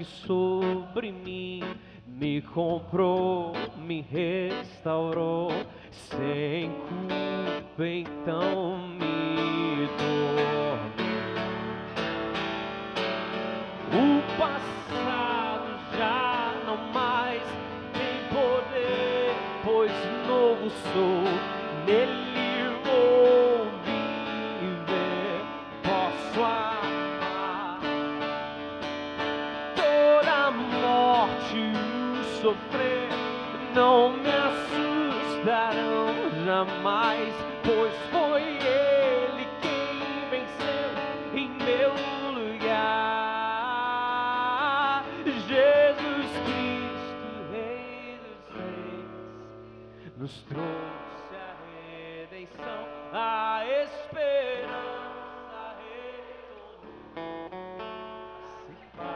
sangue sobre mim me comprou, me restaurou, sem culpa então me tornou. O passado já não mais tem poder, pois novo sou, nele vou viver, posso amar. Toda morte e sofrer não me assustarão jamais, pois foi Ele quem venceu em meu lugar. Jesus Cristo, Rei dos Reis, nos trouxe a redenção, a esperança retornou-se paz.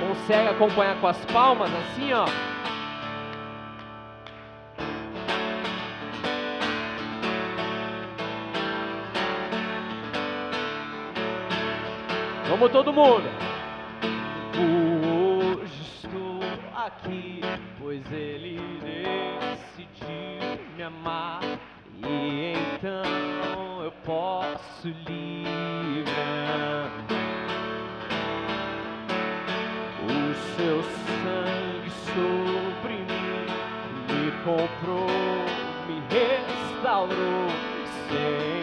Consegue acompanhar com as palmas assim, ó? Vamos todo mundo. Hoje estou aqui, pois Ele decidiu me amar, e então eu posso livrar. O seu sangue sobre mim me comprou, me restaurou, sem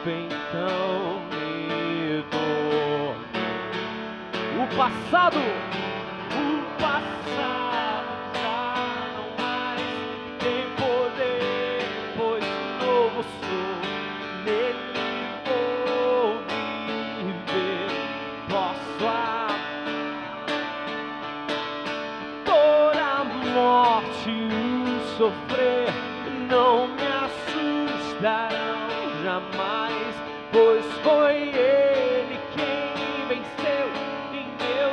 culpa então me tornou. O passado já não mais tem poder, pois novo sou, nele vou viver, posso amar. Toda morte e sofrer não me assustarão jamais, pois foi Ele quem venceu em meu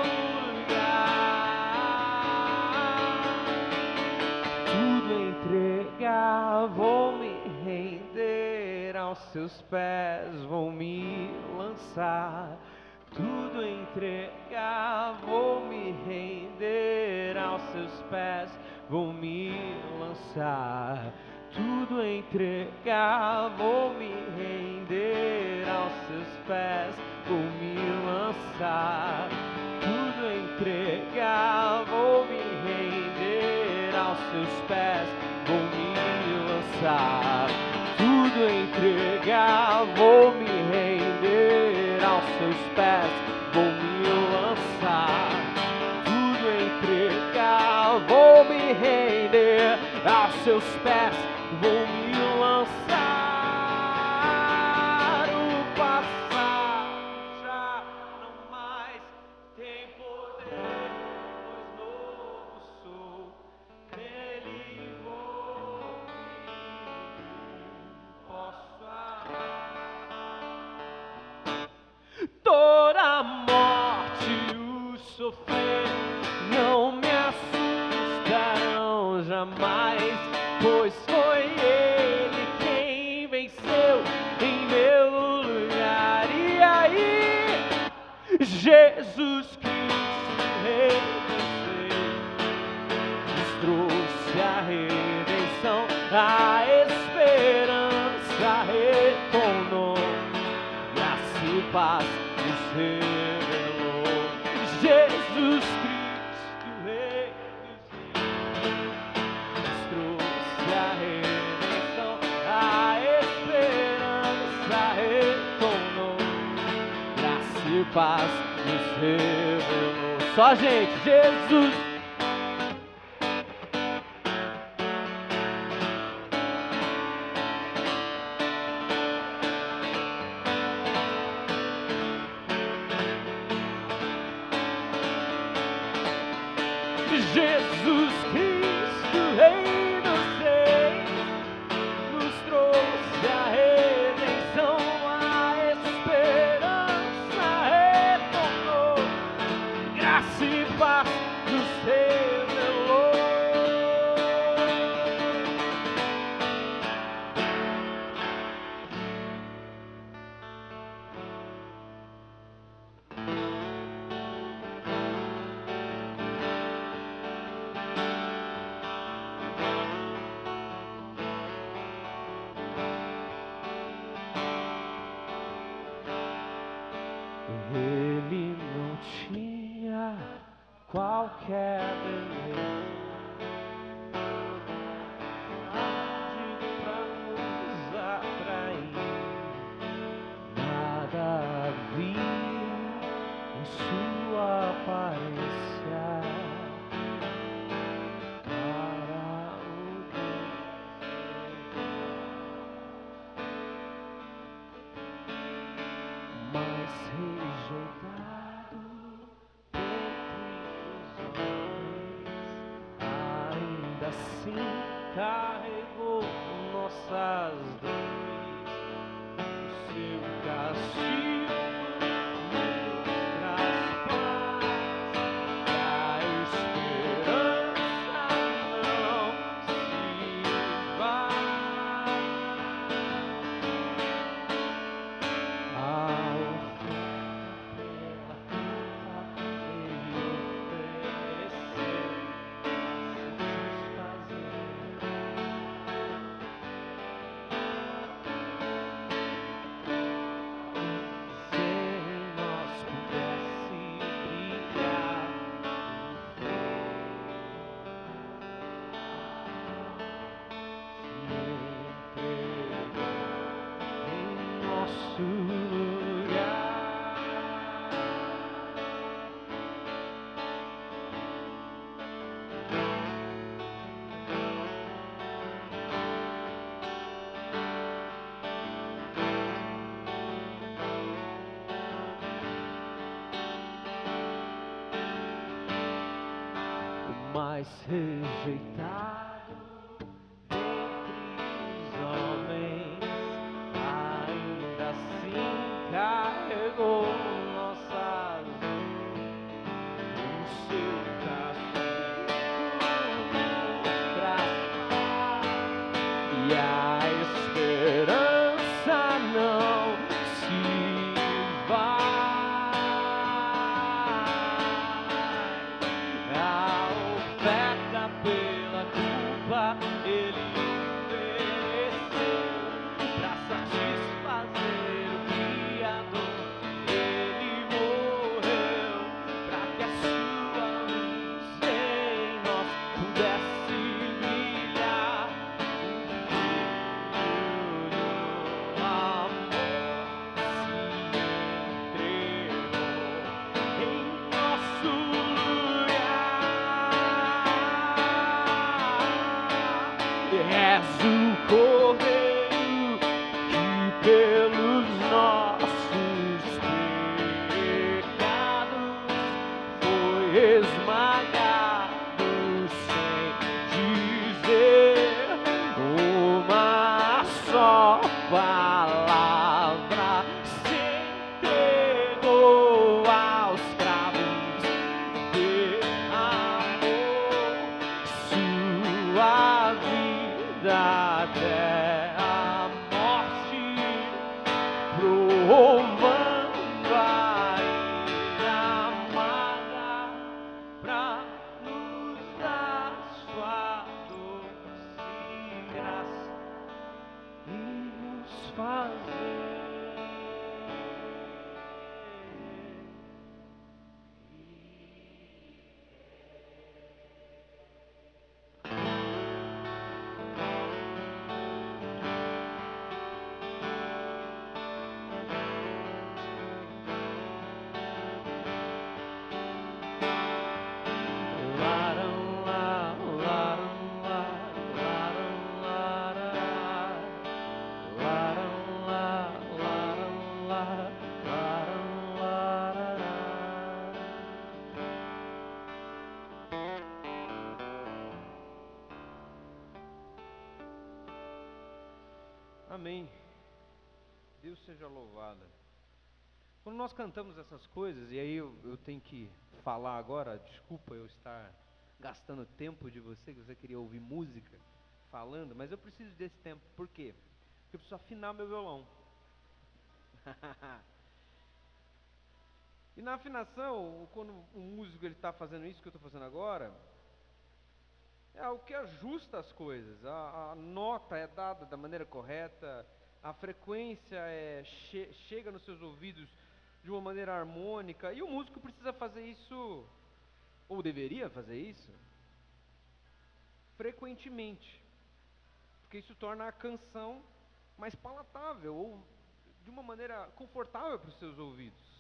lugar. Tudo entregar, vou me render aos seus pés, vou me lançar. Tudo entregar, vou me render aos seus pés, vou me lançar. Tudo entregar, vou me render aos seus pés, vou me lançar. Tudo entregar, vou me render aos seus pés, vou me lançar. Tudo entregar, vou me render aos seus pés, vou me lançar. Tudo entregar, vou me render aos seus pés, vou me lançar. O passado já não mais tem poder, pois novo sou, nele vou viver, posso amar. Toda morte e o sofrer não me assustarão jamais, pois foi Ele quem venceu em meu lugar. E aí, Jesus Cristo, Rei dos Reis, nos trouxe a redenção, a esperança retornou, graça e paz nos revelou. Jesus Cristo, Rei dos Reis, nos trouxe a redenção, a esperança retornou, graça e paz nos revelou. Só a gente, Jesus. Jesus Cristo, Rei dos Reis, nos trouxe a redenção, a esperança retornou, graça e paz nos nosso lugar. Mais rejeitado entre os homens, ainda assim carregou nossas o seu castigo e a esperança não se vai. Pela culpa ele ofereceu pra satisfazer o Criador. Ele morreu pra que a sua luz em nós pudesse brilhar. O amor se entregou em nosso és o Cordeiro que pelos nossos pecados foi esmagado sem dizer uma só palavra. Se entregou aos cravos de amor, sua vida até a morte, provando a ira amarga pra nos dar sua doce graça e nos fazer Amém. Deus seja louvado. Quando nós cantamos essas coisas, e aí eu tenho que falar agora, desculpa eu estar gastando tempo de você, que você queria ouvir música, falando, mas eu preciso desse tempo. Por quê? Porque eu preciso afinar meu violão. E na afinação, quando o músico está fazendo isso que eu estou fazendo agora, é algo que ajusta as coisas. A nota é dada da maneira correta, a frequência chega nos seus ouvidos de uma maneira harmônica, e o músico precisa fazer isso, ou deveria fazer isso, frequentemente, porque isso torna a canção mais palatável, ou de uma maneira confortável para os seus ouvidos.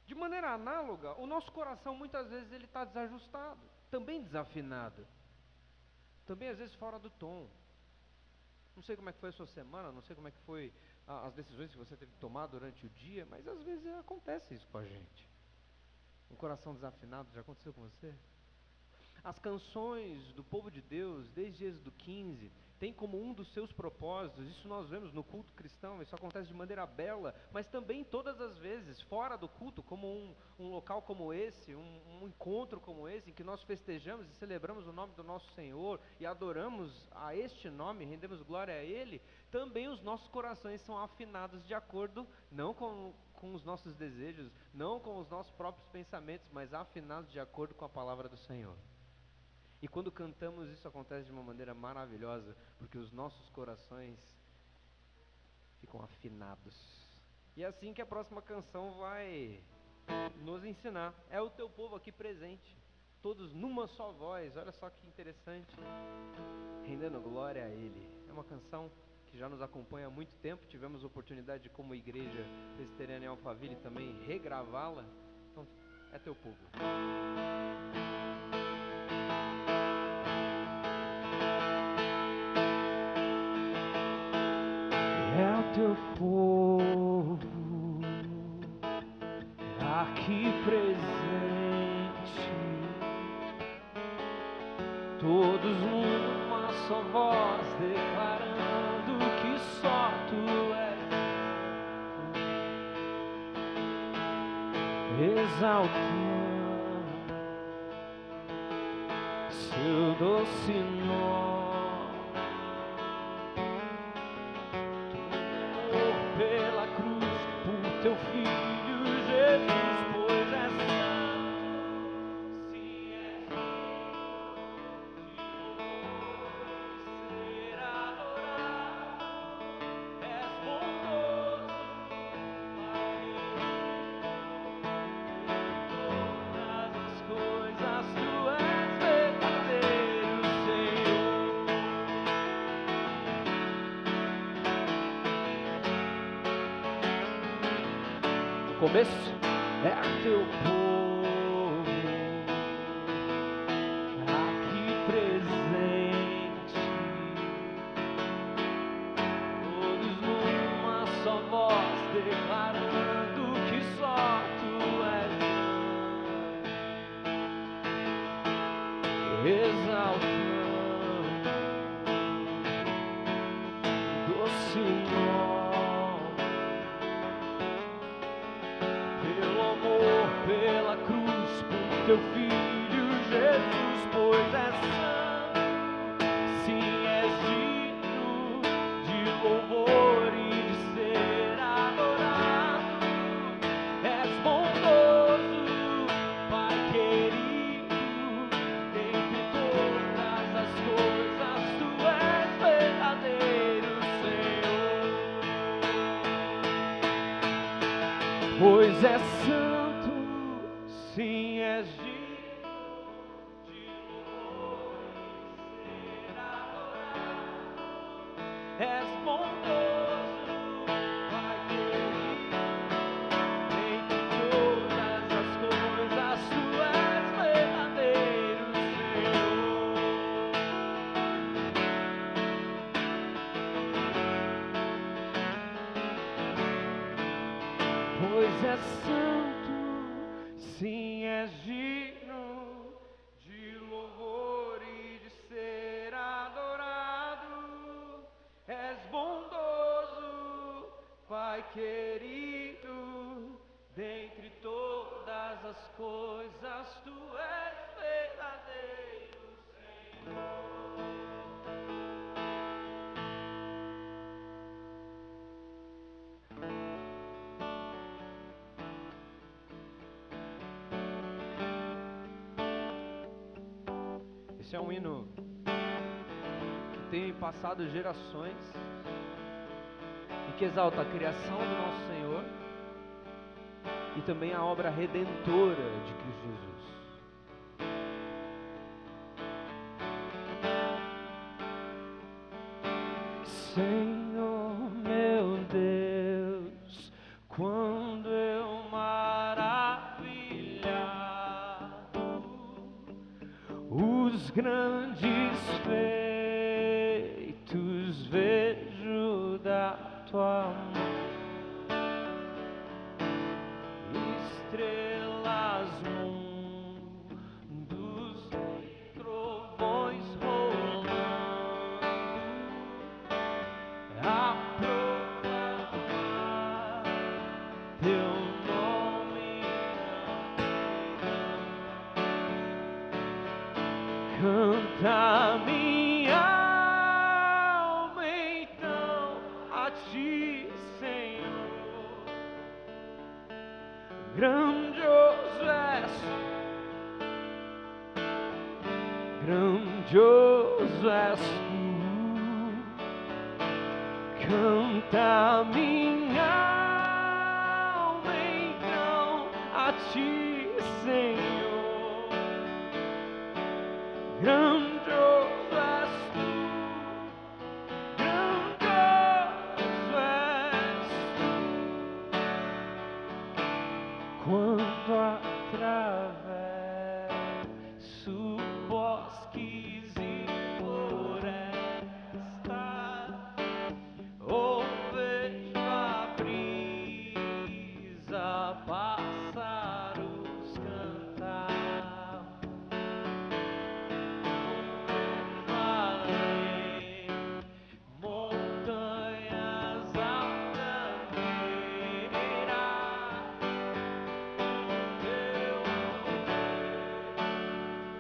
De maneira análoga, o nosso coração muitas vezes ele está desajustado, também desafinado, também às vezes fora do tom. Não sei como é que foi a sua semana, não sei como é que foi as decisões que você teve que tomar durante o dia, mas às vezes acontece isso com a gente. Um coração desafinado, já aconteceu com você? As canções do povo de Deus, desde Êxodo 15, tem como um dos seus propósitos, isso nós vemos no culto cristão, isso acontece de maneira bela, mas também todas as vezes, fora do culto, como um local como esse, um encontro como esse, em que nós festejamos e celebramos o nome do nosso Senhor, e adoramos a este nome, rendemos glória a Ele, também os nossos corações são afinados de acordo, não com os nossos desejos, não com os nossos próprios pensamentos, mas afinados de acordo com a palavra do Senhor. E quando cantamos, isso acontece de uma maneira maravilhosa, porque os nossos corações ficam afinados. E é assim que a próxima canção vai nos ensinar. É o teu povo aqui presente, todos numa só voz. Olha só que interessante, rendendo glória a Ele. É uma canção que que já nos acompanha há muito tempo. Tivemos a oportunidade, como igreja presbiteriana em Alphaville, também regravá-la. Então, é teu povo. É o teu povo aqui presente, todos numa só voz, declarando que só tu és, exaltando seu doce nome. Pela cruz, por teu filho Jesus, pois é santo, sim, é digno de ser adorado, és bondoso, Pai, todas as coisas tu és verdadeiro, Senhor. Começo é teu povo aqui presente, todos numa só voz, declarando que só tu és santo, exaltando doce nome. Pela cruz, por teu filho Jesus, pois é santo, sim, és digno de louvor e de ser adorado, és bondoso, Pai querido, dentre todas as coisas tu és verdadeiro, Senhor, pois é santo, sim, és digno de louvor e ser adorado, és bondoso, Pai querido, dentre todas as coisas tu és verdadeiro, Senhor, pois é santo, sim, és digno de louvor e de ser adorado, és bondoso, Pai querido, dentre todas as coisas tu és verdadeiro, Senhor. Esse é um hino que tem passado gerações e que exalta a criação do nosso Senhor e também a obra redentora de Cristo Jesus. Senhor meu Deus, quando eu maravilhado os grandes feitos vejo da tua mão, estrelas, mundos, trovões rolando, a proclamar teu nome, canta minha alma então a ti, Senhor, grandioso és, grandioso és tu, canta minha alma então a ti, Senhor, grandioso és tu, grandioso Quando atravesso bosques e florestas, ou vejo a brisa, pássaros cantar, além, montanhas altaneiras,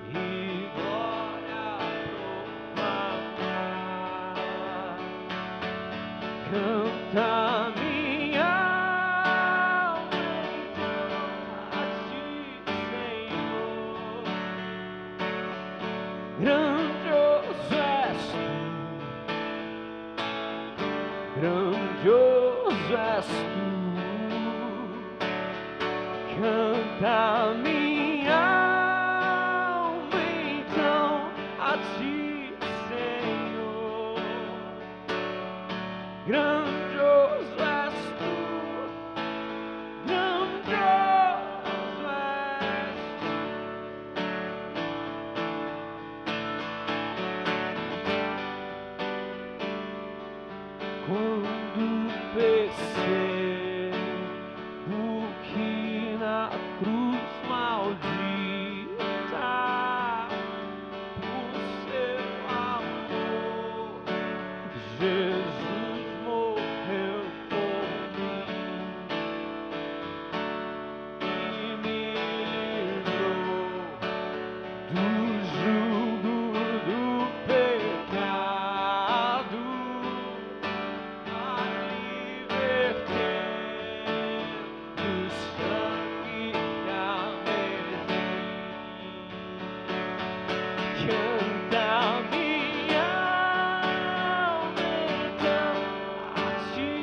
e glória proclamar. Canta minha alma a ti, Senhor. Grandioso és tu, grandioso és tu. Canta minha alma então a ti, Senhor. Grandioso és tu, grandioso és tu. Quando percebo que na cruz maldita por seu amor Jesus morreu por mim e me livrou do jugo do pecado, a libertando o sangue da canta minha alma então a ti,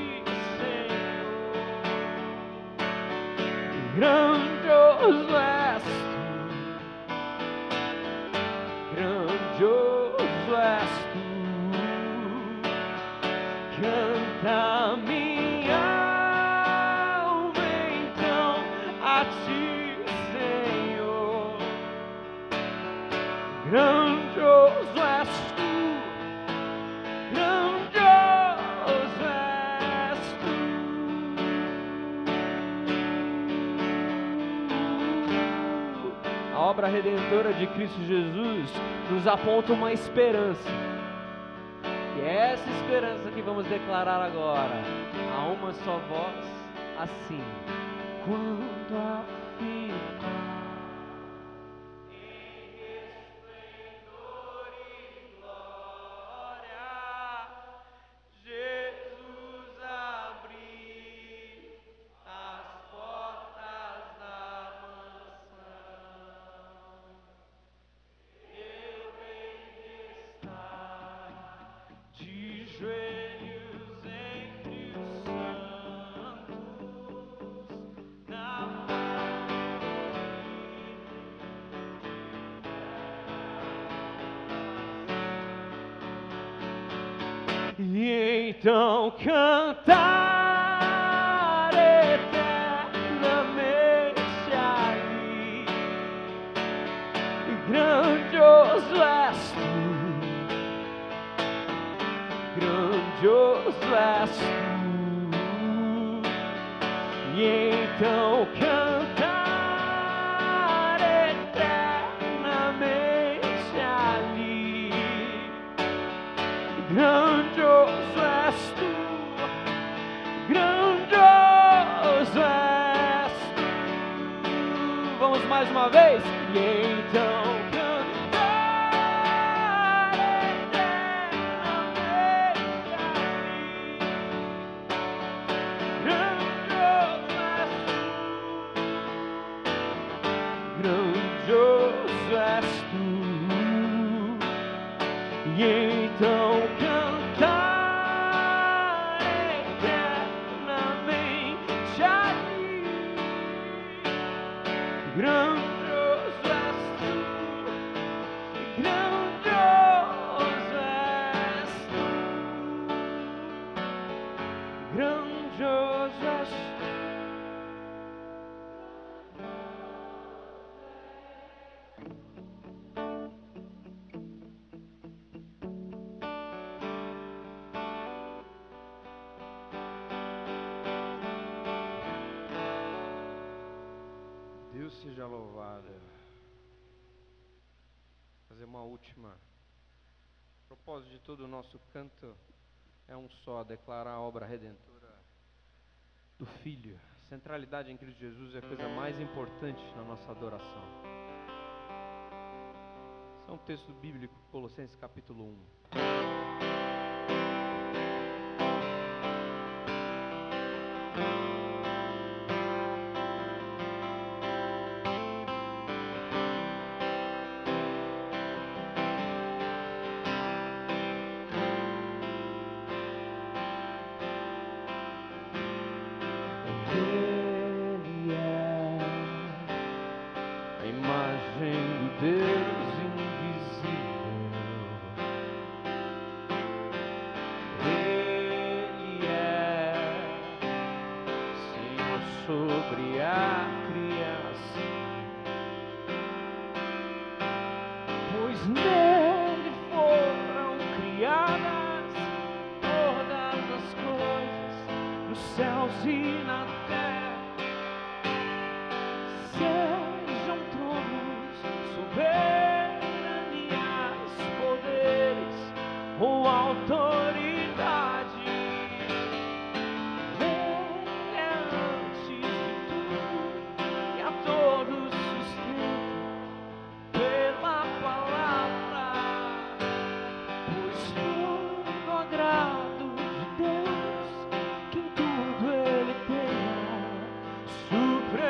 Senhor. Grandioso és tu, grandioso és tu. Canta minha alma então a ti, Senhor. Grandioso és tu, grandioso és tu. A obra redentora de Cristo Jesus nos aponta uma esperança. E é essa esperança que vamos declarar agora, a uma só voz, assim. Quando afirmar Jesus abrir as portas da mansão, eu hei de estar de joelhos entre os santos, na e então cantar eternamente ali. Grandioso és tu, grandioso és tu. E então cantar eternamente ali. Grandioso és tu, grandioso és tu. Vamos mais uma vez. E então cantar eternamente ali. Grandioso és tu, grandioso és tu. E então cantar eternamente ali. Grandioso és tu, grandioso és tu. Grandioso és tu. seja louvado. Fazer uma última. O propósito de todo o nosso canto é um só: declarar a obra redentora do Filho. Centralidade em Cristo Jesus é a coisa mais importante na nossa adoração. Esse é um texto bíblico, Colossenses capítulo 1. Ele é a imagem do Deus invisível. Ele é Senhor sobre a criação, pois nele foram criadas todas as coisas nos céus e na terra, sejam tronos, soberanias, poderes ou autoridade. Ele é antes de tudo e a todos sustenta pela palavra, pois foi do agrado de Deus que em tudo Ele tenha supremacia.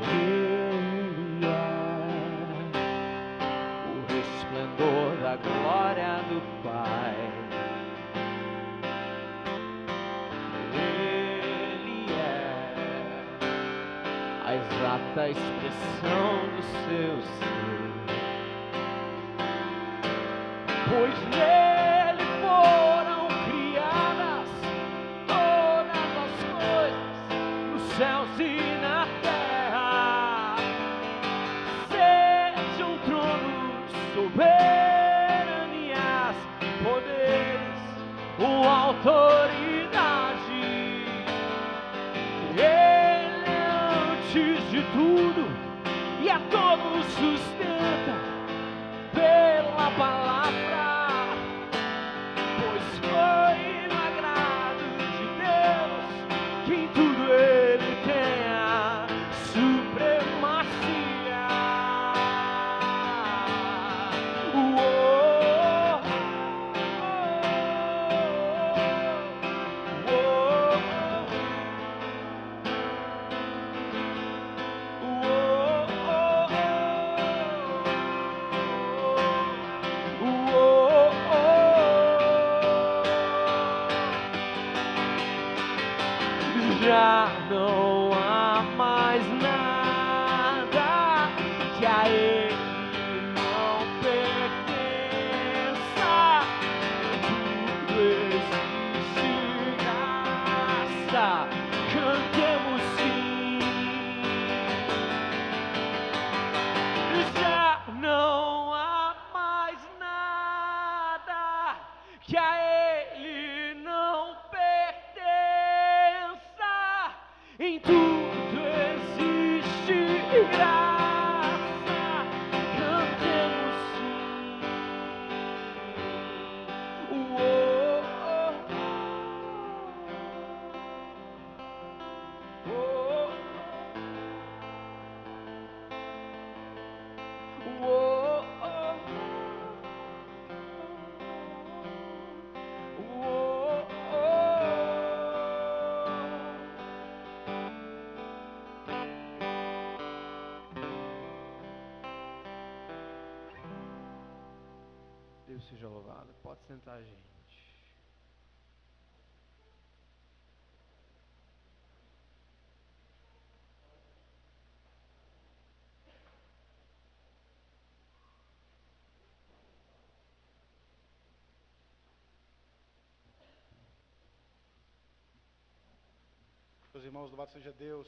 Ele é o resplendor da glória do Pai. Ele é a exata expressão do seu ser, pois nele foram criadas todas as coisas nos céus e na terra, sejam tronos, soberanias, poderes ou autoridade. Ele é antes de tudo e a todos sustenta pela palavra, pois foi no agrado de Deus que em tudo Ele tenha supremacia. Já não há mais nada que a Ele não pertença. Tudo existe graça. Cantemos sim. Já não há mais nada que a Ele não pertença. Em tudo existe graça. Cantemos sim. Deus seja louvado. Pode sentar, gente. Meus irmãos, louvado seja Deus,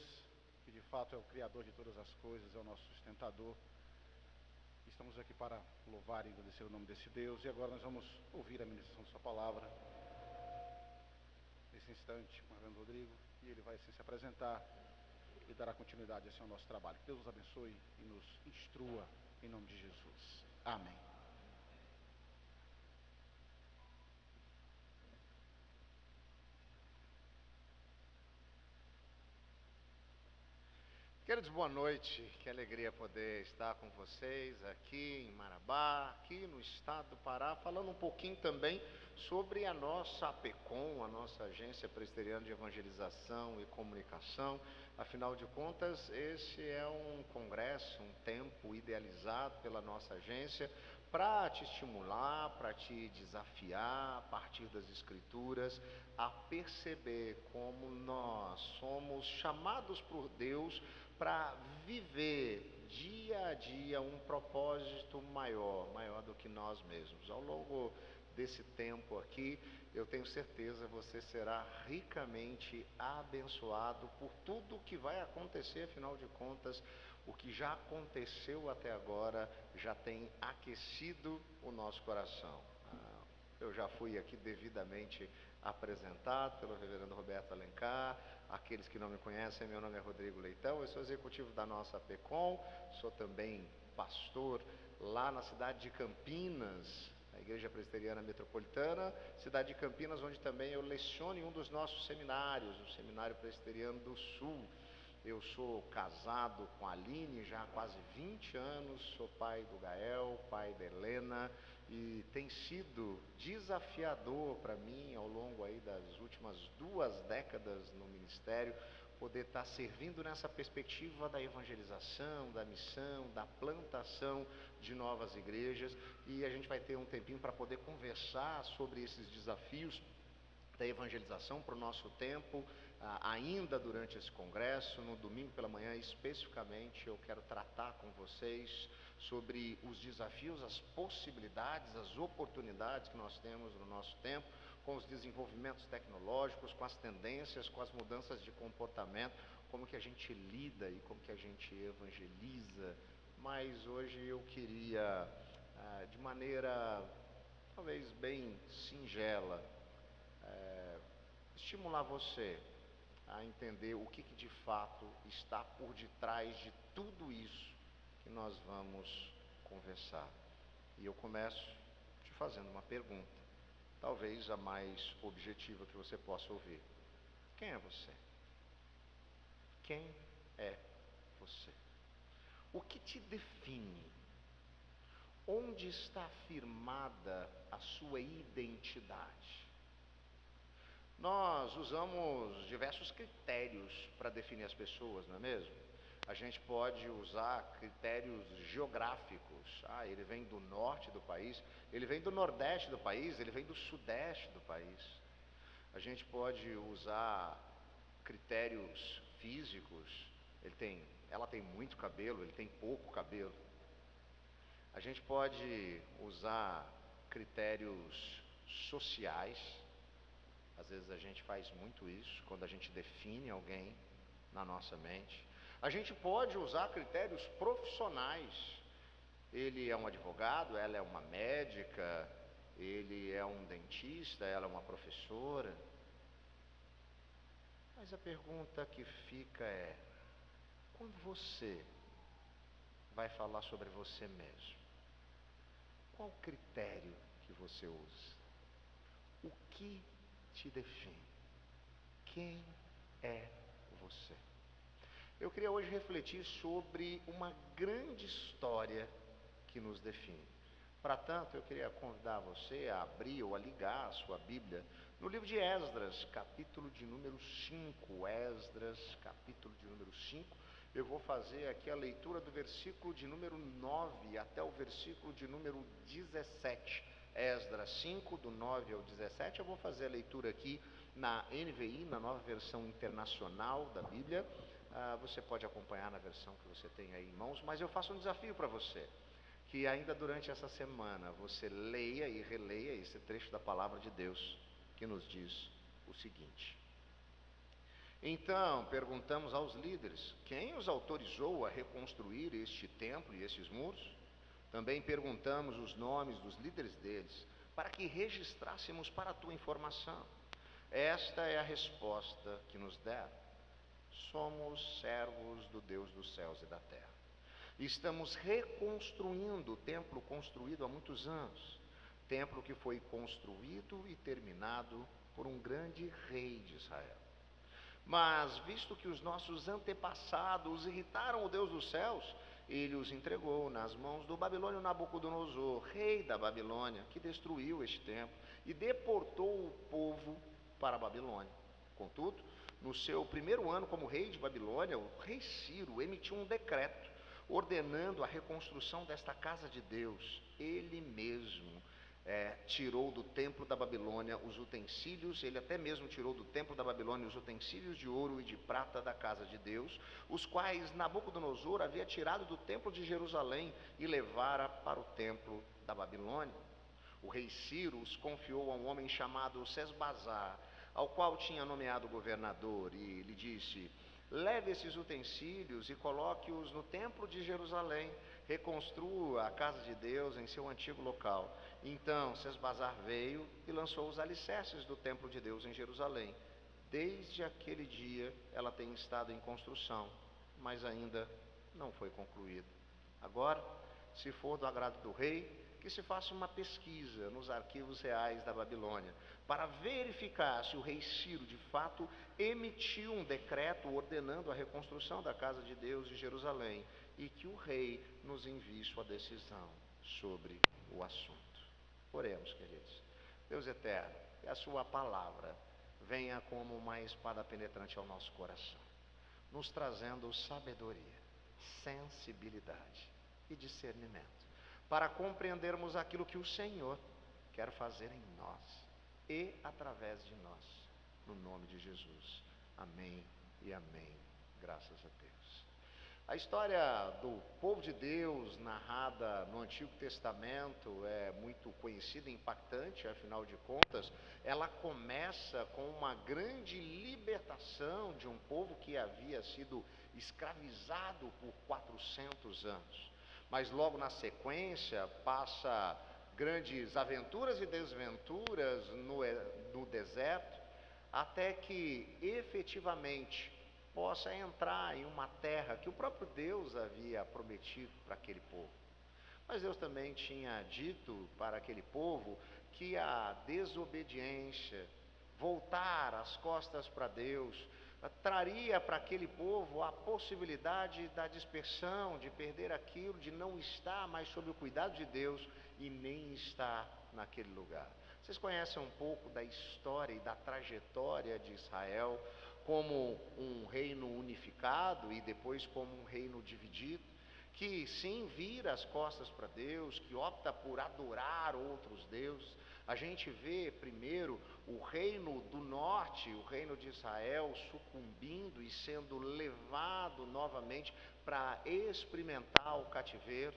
que de fato é o Criador de todas as coisas, é o nosso sustentador. Estamos aqui para louvar e agradecer o nome desse Deus. E agora nós vamos ouvir a ministração de sua palavra. Nesse instante, com o reverendo Rodrigo, e ele vai assim se apresentar e dará continuidade assim ao nosso trabalho. Que Deus nos abençoe e nos instrua em nome de Jesus. Amém. Queridos, boa noite, que alegria poder estar com vocês aqui em Marabá, aqui no estado do Pará, falando um pouquinho também sobre a nossa APECOM, a nossa Agência Presbiteriana de Evangelização e Comunicação. Afinal de contas, esse é um congresso, um tempo idealizado pela nossa agência para te estimular, para te desafiar a partir das Escrituras, a perceber como nós somos chamados por Deus para viver dia a dia um propósito maior do que nós mesmos. Ao longo desse tempo aqui, eu tenho certeza você será ricamente abençoado por tudo o que vai acontecer. Afinal de contas, o que já aconteceu até agora já tem aquecido o nosso coração. Eu já fui aqui devidamente apresentado pelo reverendo Roberto Alencar. Aqueles que não me conhecem, meu nome é Rodrigo Leitão, eu sou executivo da nossa APECOM, sou também pastor lá na cidade de Campinas, a Igreja Presbiteriana Metropolitana, cidade de Campinas, onde também eu leciono em um dos nossos seminários, o Seminário Presbiteriano do Sul. Eu sou casado com a Aline já há quase 20 anos, sou pai do Gael, pai da Helena, e tem sido desafiador para mim ao longo aí das últimas 2 décadas no ministério, poder estar servindo nessa perspectiva da evangelização, da missão, da plantação de novas igrejas, e a gente vai ter um tempinho para poder conversar sobre esses desafios da evangelização para o nosso tempo, ainda durante esse congresso. No domingo pela manhã especificamente eu quero tratar com vocês sobre os desafios, as possibilidades, as oportunidades que nós temos no nosso tempo, com os desenvolvimentos tecnológicos, com as tendências, com as mudanças de comportamento, como que a gente lida e como que a gente evangeliza. Mas hoje eu queria, de maneira talvez bem singela, estimular você a entender o que de fato está por detrás de tudo isso que nós vamos conversar. E eu começo te fazendo uma pergunta, talvez a mais objetiva que você possa ouvir. Quem é você? Quem é você? O que te define? Onde está firmada a sua identidade? Nós usamos diversos critérios para definir as pessoas, não é mesmo? A gente pode usar critérios geográficos. Ele vem do norte do país, ele vem do nordeste do país, ele vem do sudeste do país. A gente pode usar critérios físicos. Ela tem muito cabelo, ele tem pouco cabelo. A gente pode usar critérios sociais. Às vezes a gente faz muito isso quando a gente define alguém na nossa mente. A gente pode usar critérios profissionais. Ele é um advogado, ela é uma médica, ele é um dentista, ela é uma professora. Mas a pergunta que fica é: quando você vai falar sobre você mesmo, qual critério que você usa? O que te define? Quem é você? Eu queria hoje refletir sobre uma grande história que nos define. Para tanto, eu queria convidar você a abrir ou a ligar a sua Bíblia no livro de Esdras, capítulo de número 5. Esdras, capítulo de número 5. Eu vou fazer aqui a leitura do versículo de número 9 até o versículo de número 17. Esdras 5, do 9 ao 17. Eu vou fazer a leitura aqui na NVI, na Nova Versão Internacional da Bíblia. Você pode acompanhar na versão que você tem aí em mãos, mas eu faço um desafio para você, que ainda durante essa semana você leia e releia esse trecho da Palavra de Deus, que nos diz o seguinte: Então, perguntamos aos líderes: quem os autorizou a reconstruir este templo e esses muros? Também perguntamos os nomes dos líderes deles, para que registrássemos para a tua informação. Esta é a resposta que nos deram: somos servos do Deus dos céus e da terra. Estamos reconstruindo o templo construído há muitos anos, templo que foi construído e terminado por um grande rei de Israel. Mas, visto que os nossos antepassados irritaram o Deus dos céus, ele os entregou nas mãos do babilônio Nabucodonosor, rei da Babilônia, que destruiu este templo e deportou o povo para a Babilônia. Contudo, no seu primeiro ano como rei de Babilônia, o rei Ciro emitiu um decreto ordenando a reconstrução desta casa de Deus. Ele mesmo tirou do templo da Babilônia os utensílios, ele até mesmo tirou do templo da Babilônia os utensílios de ouro e de prata da casa de Deus, os quais Nabucodonosor havia tirado do templo de Jerusalém e levara para o templo da Babilônia. O rei Ciro os confiou a um homem chamado Sesbazar, ao qual tinha nomeado governador, e lhe disse: leve esses utensílios e coloque-os no templo de Jerusalém, reconstrua a casa de Deus em seu antigo local. Então Sesbazar veio e lançou os alicerces do templo de Deus em Jerusalém. Desde aquele dia ela tem estado em construção, mas ainda não foi concluída. Agora, se for do agrado do rei, que se faça uma pesquisa nos arquivos reais da Babilônia, para verificar se o rei Ciro de fato emitiu um decreto ordenando a reconstrução da casa de Deus de Jerusalém, e que o rei nos envie sua decisão sobre o assunto. Oremos, queridos. Deus eterno, que a sua palavra venha como uma espada penetrante ao nosso coração, nos trazendo sabedoria, sensibilidade e discernimento, para compreendermos aquilo que o Senhor quer fazer em nós e através de nós, no nome de Jesus. Amém e amém. Graças a Deus. A história do povo de Deus, narrada no Antigo Testamento, é muito conhecida e impactante. Afinal de contas, ela começa com uma grande libertação de um povo que havia sido escravizado por 400 anos. Mas logo na sequência passa grandes aventuras e desventuras no deserto, até que efetivamente possa entrar em uma terra que o próprio Deus havia prometido para aquele povo. Mas Deus também tinha dito para aquele povo que a desobediência, voltar as costas para Deus, traria para aquele povo a possibilidade da dispersão, de perder aquilo, de não estar mais sob o cuidado de Deus e nem estar naquele lugar. Vocês conhecem um pouco da história e da trajetória de Israel como um reino unificado e depois como um reino dividido, que sim vira as costas para Deus, que opta por adorar outros deuses. A gente vê primeiro o reino do norte, o reino de Israel, sucumbindo e sendo levado novamente para experimentar o cativeiro.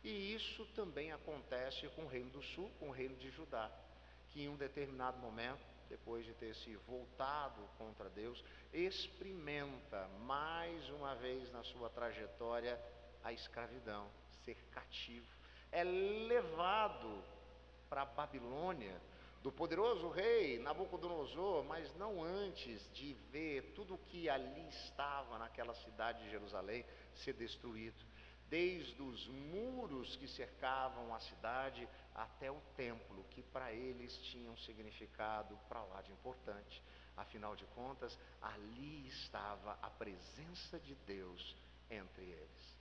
E isso também acontece com o reino do sul, com o reino de Judá, que em um determinado momento, depois de ter se voltado contra Deus, experimenta mais uma vez na sua trajetória a escravidão, ser cativo. É levado para a Babilônia do poderoso rei Nabucodonosor, mas não antes de ver tudo que ali estava naquela cidade de Jerusalém ser destruído. Desde os muros que cercavam a cidade até o templo, que para eles tinha um significado para lá de importante. Afinal de contas, ali estava a presença de Deus entre eles.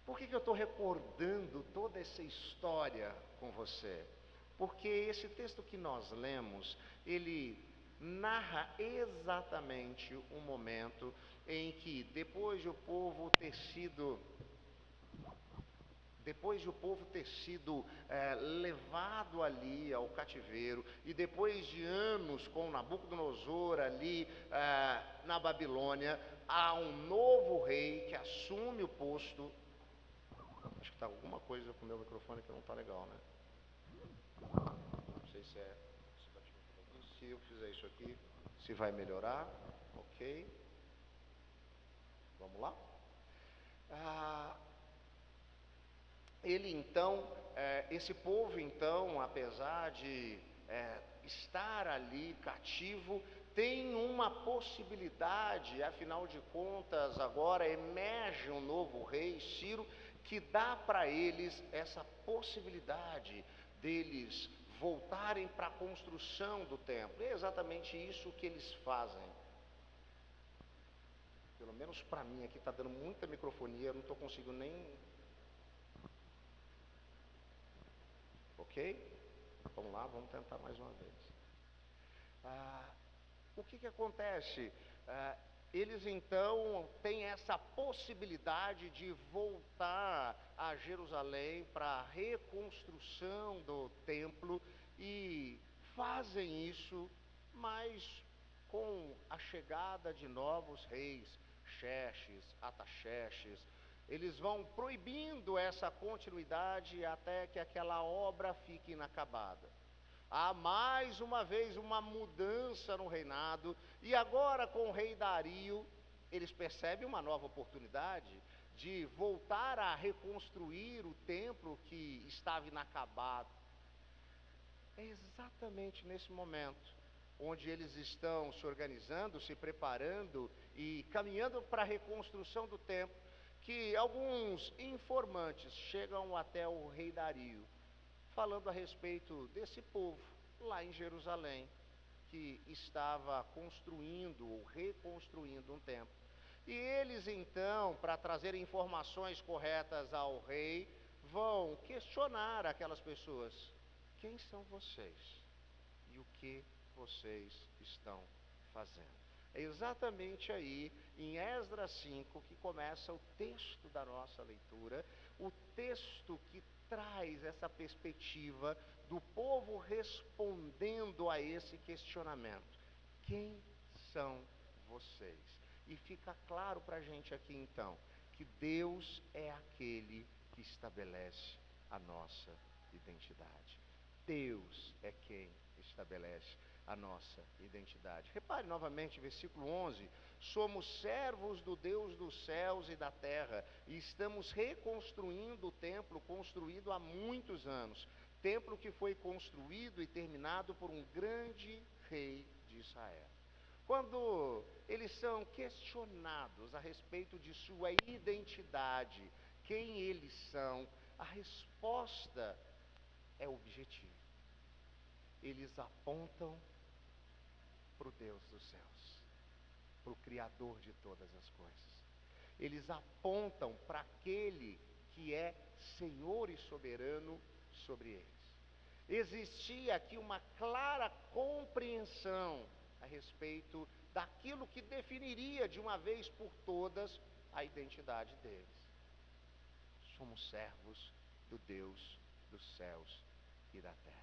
Por que eu estou recordando toda essa história com você? Porque esse texto que nós lemos, ele narra exatamente o momento em que, depois de o povo ter sido levado ali ao cativeiro, e depois de anos com Nabucodonosor ali na Babilônia, há um novo rei que assume o posto. Acho que está alguma coisa com o meu microfone que não está legal, né? Não sei se eu fizer isso aqui, Se vai melhorar, ok. Vamos lá? Ele então, esse povo então, apesar de estar ali cativo, tem uma possibilidade, afinal de contas, agora emerge um novo rei, Ciro, que dá para eles essa possibilidade deles voltarem para a construção do templo. É exatamente isso que eles fazem. Pelo menos para mim aqui está dando muita microfonia, eu não estou conseguindo nem... Ok? Vamos lá, vamos tentar mais uma vez. O que acontece? Eles então têm essa possibilidade de voltar a Jerusalém para a reconstrução do templo e fazem isso, mas com a chegada de novos reis, Xerxes, Ataxerxes, eles vão proibindo essa continuidade até que aquela obra fique inacabada. Há mais uma vez uma mudança no reinado, e agora com o rei Dario, eles percebem uma nova oportunidade de voltar a reconstruir o templo que estava inacabado. É exatamente nesse momento onde eles estão se organizando, se preparando e caminhando para a reconstrução do templo, que alguns informantes chegam até o rei Dario, falando a respeito desse povo lá em Jerusalém, que estava construindo ou reconstruindo um templo. E eles então, para trazer informações corretas ao rei, vão questionar aquelas pessoas: quem são vocês? E o que vocês estão fazendo? É exatamente aí, em Esdras 5, que começa o texto da nossa leitura, o texto que traz essa perspectiva do povo respondendo a esse questionamento: quem são vocês? E fica claro para a gente aqui então, que Deus é aquele que estabelece a nossa identidade. Deus é quem estabelece a nossa identidade. Repare novamente, versículo 11: somos servos do Deus dos céus e da terra, e estamos reconstruindo o templo construído há muitos anos, templo que foi construído e terminado por um grande rei de Israel. Quando eles são questionados a respeito de sua identidade, quem eles são, a resposta é objetiva. Eles apontam para o Deus dos céus, para o Criador de todas as coisas. Eles apontam para aquele que é Senhor e soberano sobre eles. Existia aqui uma clara compreensão a respeito daquilo que definiria de uma vez por todas a identidade deles. Somos servos do Deus dos céus e da terra.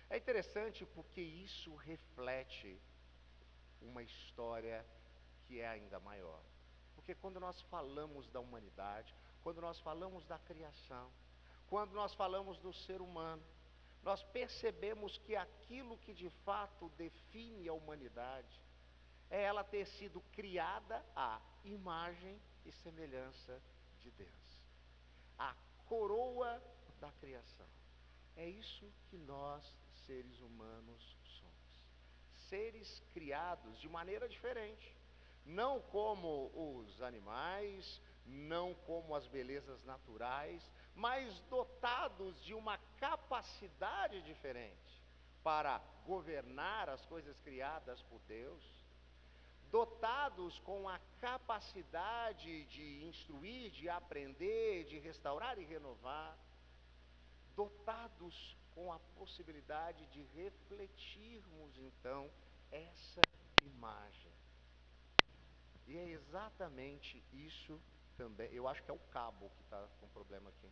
É interessante porque isso reflete uma história que é ainda maior. Porque quando nós falamos da humanidade, quando nós falamos da criação, quando nós falamos do ser humano, nós percebemos que aquilo que de fato define a humanidade é ela ter sido criada à imagem e semelhança de Deus. A coroa da criação. É isso que nós, seres humanos, somos. Seres criados de maneira diferente. Não como os animais, não como as belezas naturais, mas dotados de uma capacidade diferente para governar as coisas criadas por Deus, dotados com a capacidade de instruir, de aprender, de restaurar e renovar, dotados com a possibilidade de refletirmos então essa imagem. E é exatamente isso também. Eu acho que é o cabo que está com problema aqui.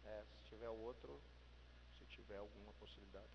Se tiver outro, se tiver alguma possibilidade.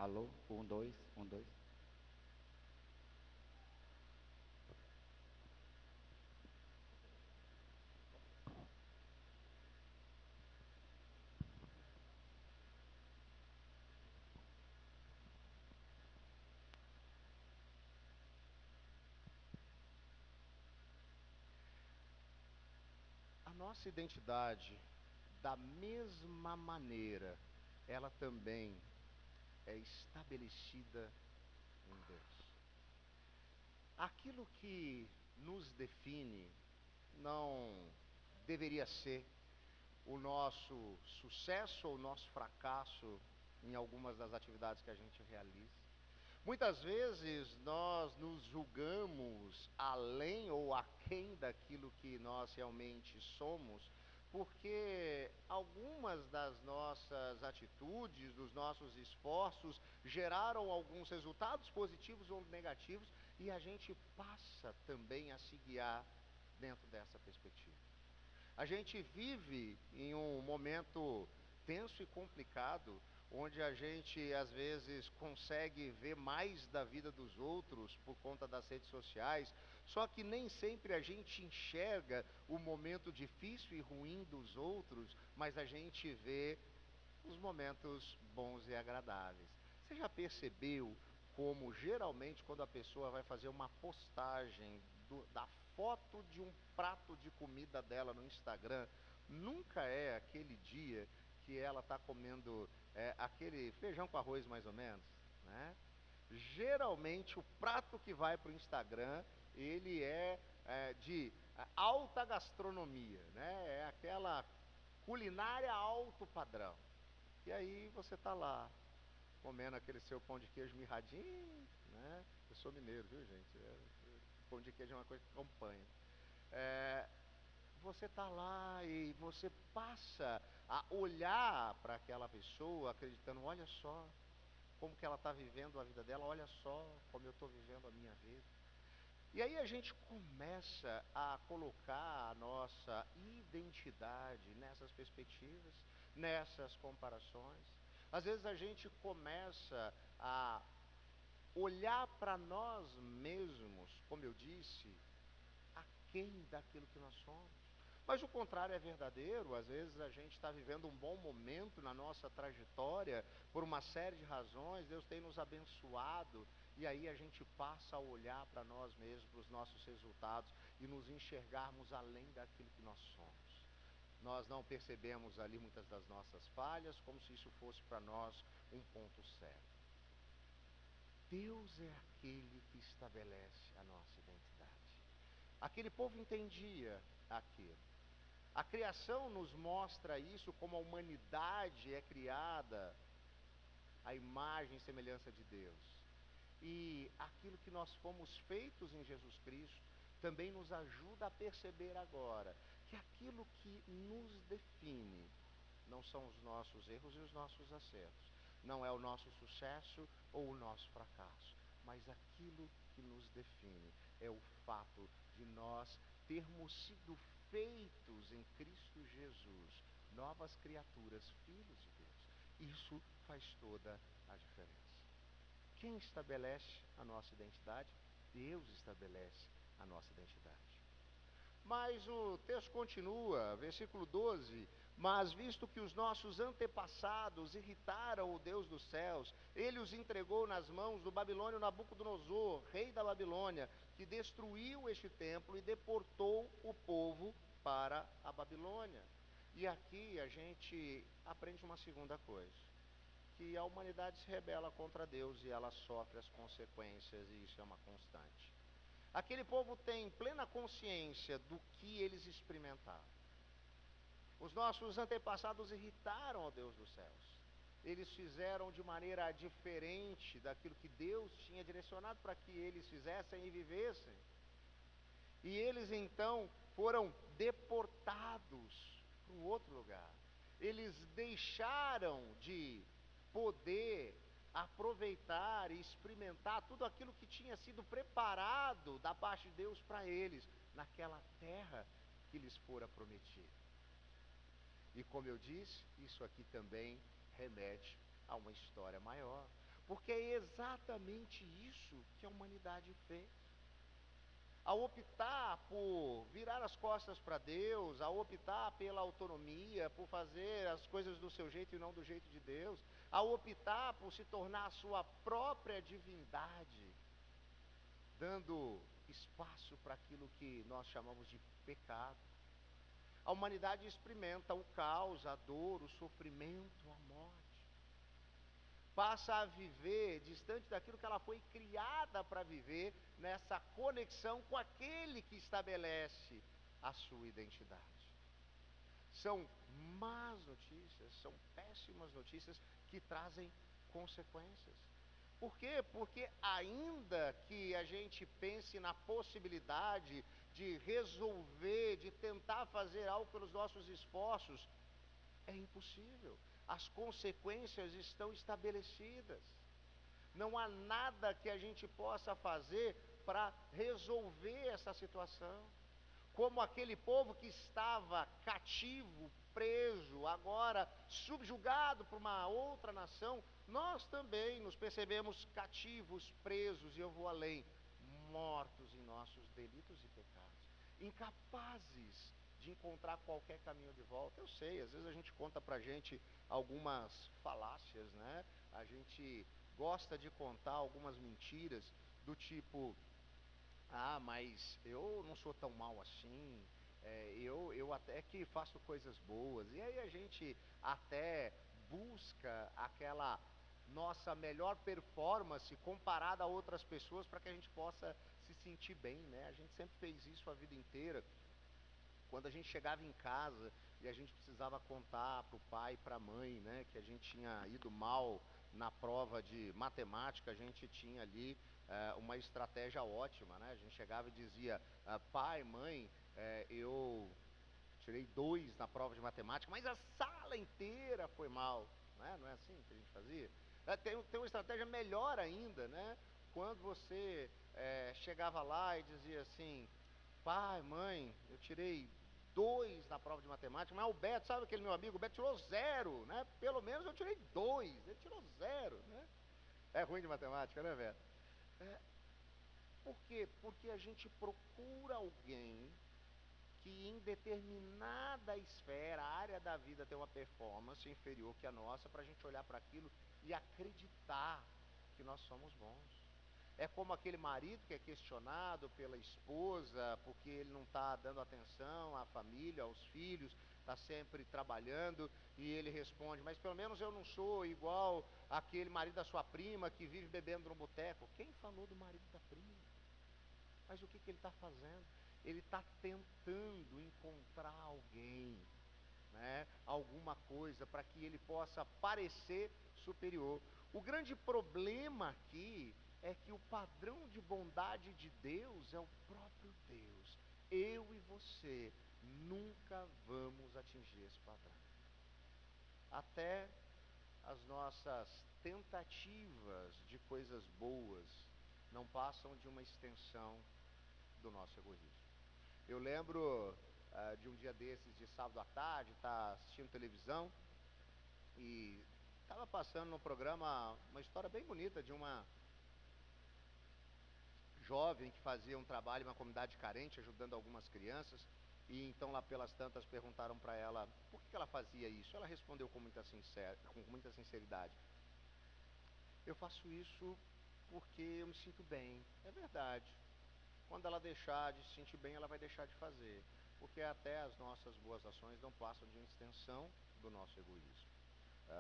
Alô? 1, 2, 1, 2. A nossa identidade, da mesma maneira, ela também é estabelecida em Deus. Aquilo que nos define não deveria ser o nosso sucesso ou o nosso fracasso em algumas das atividades que a gente realiza. Muitas vezes nós nos julgamos além ou aquém daquilo que nós realmente somos, porque algumas das nossas atitudes, dos nossos esforços, geraram alguns resultados positivos ou negativos, e a gente passa também a se guiar dentro dessa perspectiva. A gente vive em um momento tenso e complicado, onde a gente às vezes consegue ver mais da vida dos outros por conta das redes sociais, só que nem sempre a gente enxerga o momento difícil e ruim dos outros, mas a gente vê os momentos bons e agradáveis. Você já percebeu como geralmente quando a pessoa vai fazer uma postagem da foto de um prato de comida dela no Instagram, nunca é aquele dia que ela está comendo aquele feijão com arroz mais ou menos, né? Geralmente o prato que vai para o Instagram, ele é de alta gastronomia, né? É aquela culinária alto padrão. E aí você está lá, comendo aquele seu pão de queijo mirradinho, né? Eu sou mineiro, viu, gente? Pão de queijo é uma coisa que acompanha. Você está lá e você passa a olhar para aquela pessoa acreditando, olha só como que ela está vivendo a vida dela, olha só como eu estou vivendo a minha vida. E aí a gente começa a colocar a nossa identidade nessas perspectivas, nessas comparações. Às vezes a gente começa a olhar para nós mesmos, como eu disse, aquém daquilo que nós somos. Mas o contrário é verdadeiro. Às vezes a gente está vivendo um bom momento na nossa trajetória, por uma série de razões, Deus tem nos abençoado, e aí a gente passa a olhar para nós mesmos, para os nossos resultados, e nos enxergarmos além daquilo que nós somos. Nós não percebemos ali muitas das nossas falhas, como se isso fosse para nós um ponto certo. Deus é aquele que estabelece a nossa identidade. Aquele povo entendia aquilo. A criação nos mostra isso, como a humanidade é criada à imagem e semelhança de Deus. E aquilo que nós fomos feitos em Jesus Cristo também nos ajuda a perceber agora que aquilo que nos define não são os nossos erros e os nossos acertos, não é o nosso sucesso ou o nosso fracasso, mas aquilo que nos define é o fato de nós termos sido feitos em Cristo Jesus, novas criaturas, filhos de Deus. Isso faz toda a diferença. Quem estabelece a nossa identidade? Deus estabelece a nossa identidade. Mas o texto continua, versículo 12: mas visto que os nossos antepassados irritaram o Deus dos céus, ele os entregou nas mãos do babilônio Nabucodonosor, rei da Babilônia, que destruiu este templo e deportou o povo para a Babilônia. E aqui a gente aprende uma segunda coisa, que a humanidade se rebela contra Deus e ela sofre as consequências, e isso é uma constante. Aquele povo tem plena consciência do que eles experimentaram. Os nossos antepassados irritaram ao Deus dos céus. Eles fizeram de maneira diferente daquilo que Deus tinha direcionado para que eles fizessem e vivessem. E eles então foram deportados para um outro lugar. Eles deixaram de poder aproveitar e experimentar tudo aquilo que tinha sido preparado da parte de Deus para eles, naquela terra que lhes fora prometida. E como eu disse, isso aqui também remete a uma história maior. Porque é exatamente isso que a humanidade fez. Ao optar por virar as costas para Deus, ao optar pela autonomia, por fazer as coisas do seu jeito e não do jeito de Deus, ao optar por se tornar a sua própria divindade, dando espaço para aquilo que nós chamamos de pecado, a humanidade experimenta o caos, a dor, o sofrimento, a morte. Passa a viver distante daquilo que ela foi criada para viver, nessa conexão com aquele que estabelece a sua identidade. São más notícias, são péssimas notícias que trazem consequências. Por quê? Porque ainda que a gente pense na possibilidade de resolver, de tentar fazer algo pelos nossos esforços, é impossível. As consequências estão estabelecidas. Não há nada que a gente possa fazer para resolver essa situação. Como aquele povo que estava cativo, preso, agora subjugado por uma outra nação, nós também nos percebemos cativos, presos, e eu vou além, mortos em nossos delitos e pecados, incapazes de encontrar qualquer caminho de volta. Eu sei, às vezes a gente conta pra gente algumas falácias, né? A gente gosta de contar algumas mentiras do tipo: ah, mas eu não sou tão mal assim, eu até que faço coisas boas. E aí a gente até busca aquela nossa melhor performance comparada a outras pessoas para que a gente possa se sentir bem, né? A gente sempre fez isso a vida inteira. Quando a gente chegava em casa e a gente precisava contar para o pai e para a mãe, né, que a gente tinha ido mal na prova de matemática, a gente tinha ali uma estratégia ótima, né? A gente chegava e dizia: pai, mãe, eu tirei 2 na prova de matemática, mas a sala inteira foi mal, né? Não é assim que a gente fazia? Tem uma estratégia melhor ainda, né? Quando você chegava lá e dizia assim: pai, mãe, eu tirei 2 na prova de matemática, mas o Beto, sabe aquele meu amigo, o Beto tirou 0, né? Pelo menos eu tirei 2, ele tirou 0, né? É ruim de matemática, né, Beto? Por quê? Porque a gente procura alguém que em determinada esfera, área da vida, tem uma performance inferior que a nossa, para a gente olhar para aquilo e acreditar que nós somos bons. É como aquele marido que é questionado pela esposa porque ele não está dando atenção à família, aos filhos, está sempre trabalhando, e ele responde: mas pelo menos eu não sou igual aquele marido da sua prima que vive bebendo no boteco. Quem falou do marido da prima? Mas o que ele está fazendo? Ele está tentando encontrar alguém, né? Alguma coisa para que ele possa parecer superior. O grande problema aqui é que o padrão de bondade de Deus é o próprio Deus. Eu e você nunca vamos atingir esse padrão. Até as nossas tentativas de coisas boas não passam de uma extensão do nosso egoísmo. Eu lembro de um dia desses, de sábado à tarde, estar assistindo televisão e estava passando no programa uma história bem bonita de uma jovem que fazia um trabalho em uma comunidade carente, ajudando algumas crianças. E então lá pelas tantas perguntaram para ela por que ela fazia isso. Ela respondeu com muita sinceridade: eu faço isso porque eu me sinto bem. É verdade. Quando ela deixar de se sentir bem, ela vai deixar de fazer, porque até as nossas boas ações não passam de uma extensão do nosso egoísmo.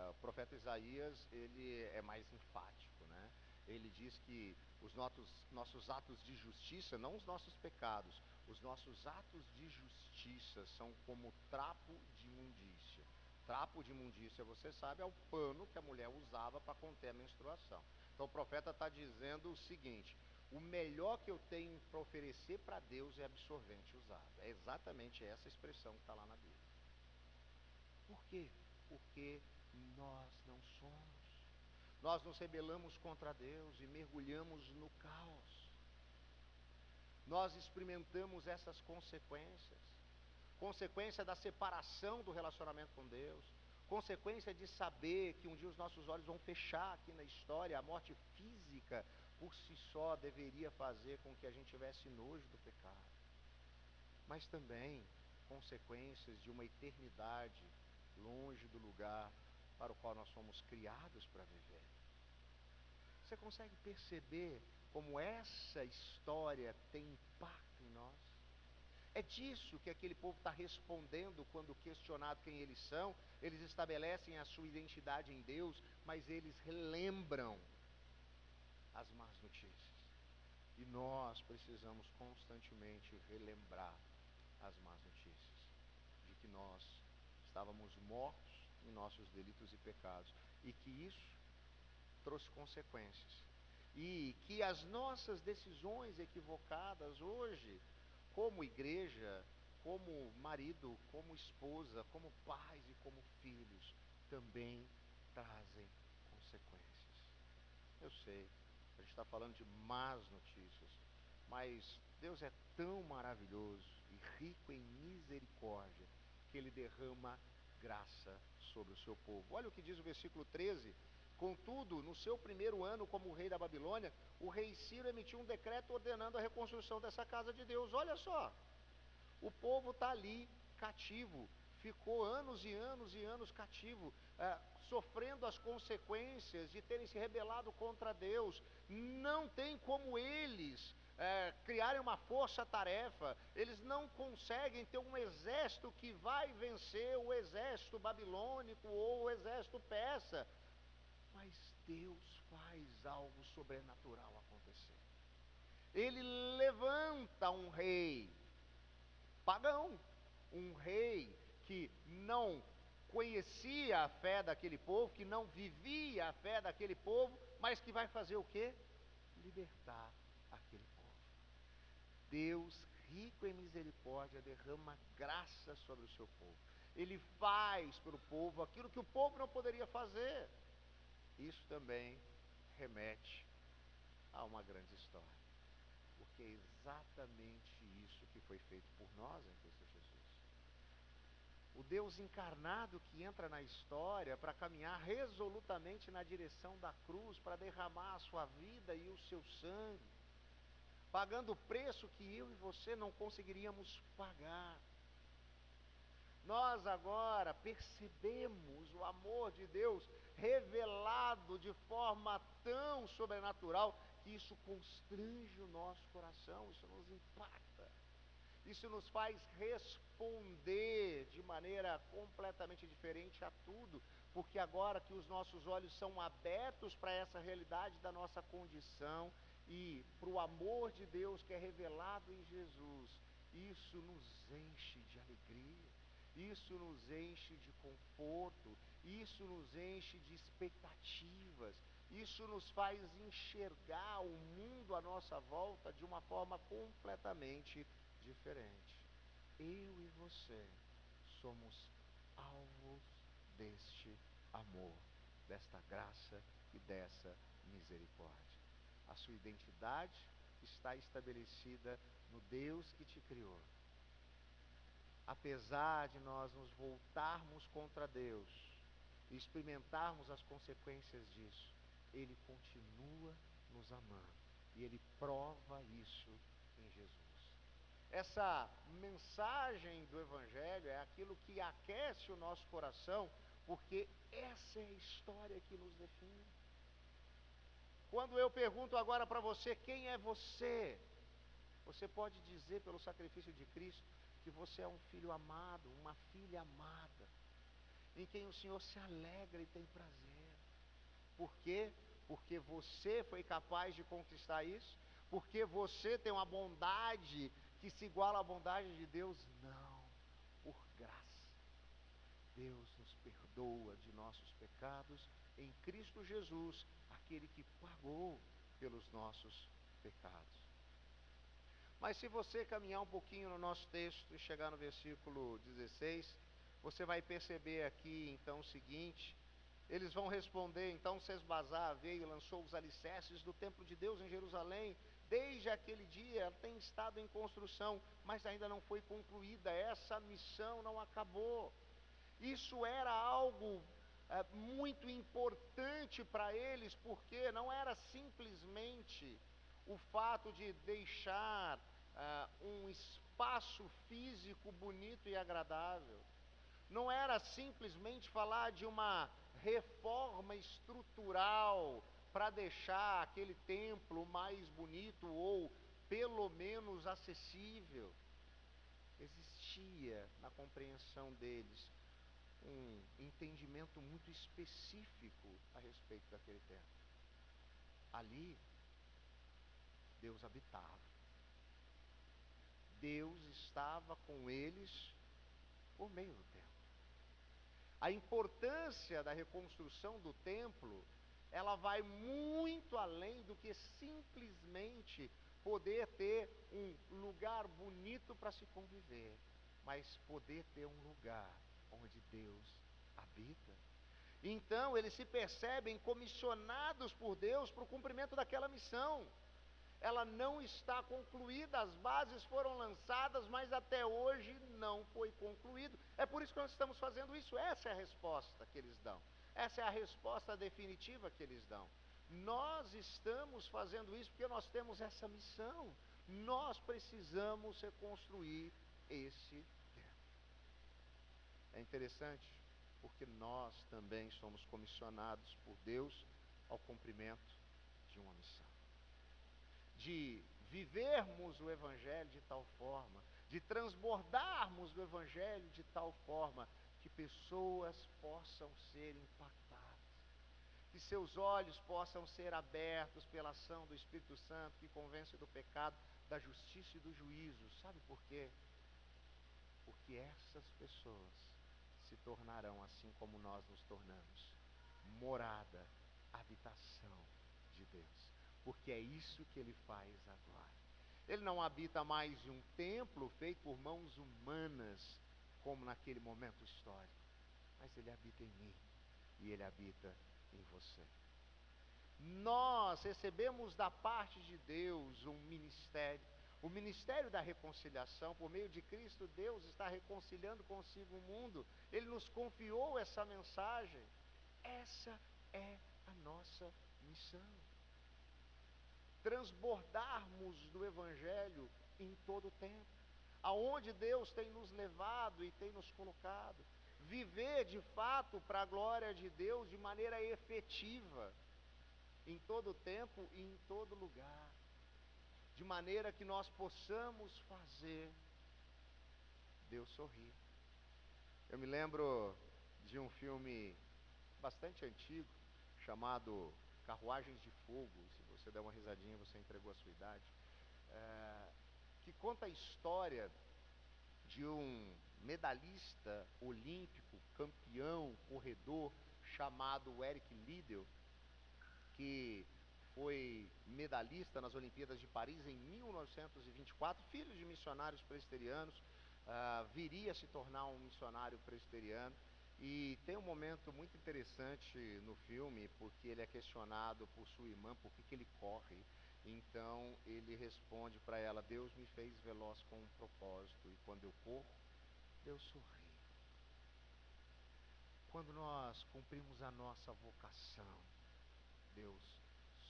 O profeta Isaías, ele é mais enfático, né? Ele diz que os nossos atos de justiça, não os nossos pecados, os nossos atos de justiça são como trapo de imundícia. Trapo de imundícia, você sabe, é o pano que a mulher usava para conter a menstruação. Então o profeta está dizendo o seguinte: o melhor que eu tenho para oferecer para Deus é absorvente usado. É exatamente essa expressão que está lá na Bíblia. Por quê? Porque nós não somos. Nós nos rebelamos contra Deus e mergulhamos no caos. Nós experimentamos essas consequências. Consequência da separação do relacionamento com Deus. consequência de saber que um dia os nossos olhos vão fechar aqui na história. A morte física, por si só, deveria fazer com que a gente tivesse nojo do pecado, mas também consequências de uma eternidade longe do lugar para o qual nós fomos criados para viver. Você consegue perceber como essa história tem impacto em nós? É disso que aquele povo está respondendo quando questionado quem eles são. Eles estabelecem a sua identidade em Deus, mas eles relembram as más notícias. E nós precisamos constantemente relembrar as más notícias, de que nós estávamos mortos em nossos delitos e pecados, e que isso trouxe consequências, e que as nossas decisões equivocadas hoje, como igreja, como marido, como esposa, como pais e como filhos, também trazem consequências. Eu sei, a gente está falando de más notícias, mas Deus é tão maravilhoso e rico em misericórdia, que Ele derrama graça sobre o seu povo. Olha o que diz o versículo 13. Contudo, no seu primeiro ano como rei da Babilônia, o rei Ciro emitiu um decreto ordenando a reconstrução dessa casa de Deus. Olha só, o povo está ali, cativo, ficou anos e anos e anos cativo, sofrendo as consequências de terem se rebelado contra Deus. Não tem como eles criarem uma força-tarefa, eles não conseguem ter um exército que vai vencer o exército babilônico ou o exército persa. Mas Deus faz algo sobrenatural acontecer. Ele levanta um rei pagão, um rei que não conhecia a fé daquele povo, que não vivia a fé daquele povo, mas que vai fazer o quê? Libertar aquele povo. Deus, rico em misericórdia, derrama graça sobre o seu povo. Ele faz para o povo aquilo que o povo não poderia fazer. Isso também remete a uma grande história, porque é exatamente isso que foi feito por nós em Cristo Jesus. O Deus encarnado que entra na história para caminhar resolutamente na direção da cruz, para derramar a sua vida e o seu sangue, pagando o preço que eu e você não conseguiríamos pagar. Nós agora percebemos o amor de Deus revelado de forma tão sobrenatural, que isso constrange o nosso coração, isso nos impacta, isso nos faz responder de maneira completamente diferente a tudo, porque agora que os nossos olhos são abertos para essa realidade da nossa condição e para o amor de Deus que é revelado em Jesus, isso nos enche de alegria. Isso nos enche de conforto, isso nos enche de expectativas, isso nos faz enxergar o mundo à nossa volta de uma forma completamente diferente. Eu e você somos alvos deste amor, desta graça e dessa misericórdia. A sua identidade está estabelecida no Deus que te criou. Apesar de nós nos voltarmos contra Deus e experimentarmos as consequências disso, Ele continua nos amando, e Ele prova isso em Jesus. Essa mensagem do Evangelho é aquilo que aquece o nosso coração, porque essa é a história que nos define. Quando eu pergunto agora para você, quem é você? Você pode dizer pelo sacrifício de Cristo que você é um filho amado, uma filha amada, em quem o Senhor se alegra e tem prazer. Por quê? Porque você foi capaz de conquistar isso? Porque você tem uma bondade que se iguala à bondade de Deus? Não, por graça. Deus nos perdoa de nossos pecados em Cristo Jesus, aquele que pagou pelos nossos pecados. Mas se você caminhar um pouquinho no nosso texto e chegar no versículo 16, você vai perceber aqui então o seguinte: eles vão responder, então Sesbazar veio e lançou os alicerces do templo de Deus em Jerusalém. Desde aquele dia ela tem estado em construção, mas ainda não foi concluída, essa missão não acabou. Isso era algo muito importante para eles, porque não era simplesmente o fato de deixar um espaço físico bonito e agradável. Não era simplesmente falar de uma reforma estrutural para deixar aquele templo mais bonito ou pelo menos acessível. Existia na compreensão deles um entendimento muito específico a respeito daquele templo. Ali, Deus habitava. Deus estava com eles por meio do templo. A importância da reconstrução do templo, ela vai muito além do que simplesmente poder ter um lugar bonito para se conviver, mas poder ter um lugar onde Deus habita. Então, eles se percebem comissionados por Deus para o cumprimento daquela missão. Ela não está concluída, as bases foram lançadas, mas até hoje não foi concluído. É por isso que nós estamos fazendo isso. Essa é a resposta que eles dão. Essa é a resposta definitiva que eles dão. Nós estamos fazendo isso porque nós temos essa missão. Nós precisamos reconstruir esse templo. É interessante, porque nós também somos comissionados por Deus ao cumprimento de uma missão. De vivermos o Evangelho de tal forma, de transbordarmos o Evangelho de tal forma, que pessoas possam ser impactadas, que seus olhos possam ser abertos pela ação do Espírito Santo, que convence do pecado, da justiça e do juízo. Sabe por quê? Porque essas pessoas se tornarão, assim como nós nos tornamos, morada, habitação de Deus. Porque é isso que Ele faz agora. Ele não habita mais em um templo feito por mãos humanas, como naquele momento histórico, mas Ele habita em mim, e Ele habita em você. Nós recebemos da parte de Deus um ministério, o ministério da reconciliação. Por meio de Cristo, Deus está reconciliando consigo o mundo. Ele nos confiou essa mensagem. Essa é a nossa missão. Transbordarmos do Evangelho em todo o tempo, aonde Deus tem nos levado e tem nos colocado, viver de fato para a glória de Deus de maneira efetiva, em todo o tempo e em todo lugar, de maneira que nós possamos fazer Deus sorrir. Eu me lembro de um filme bastante antigo, chamado Carruagens de Fogo. Se você der uma risadinha, você entregou a sua idade. Que conta a história de um medalhista olímpico, campeão, corredor, chamado Eric Liddell, que foi medalhista nas Olimpíadas de Paris em 1924, filho de missionários presbiterianos, viria a se tornar um missionário presbiteriano. E tem um momento muito interessante no filme, porque ele é questionado por sua irmã por que ele corre. Então ele responde para ela: Deus me fez veloz com um propósito, e quando eu corro, Deus sorri. Quando nós cumprimos a nossa vocação, Deus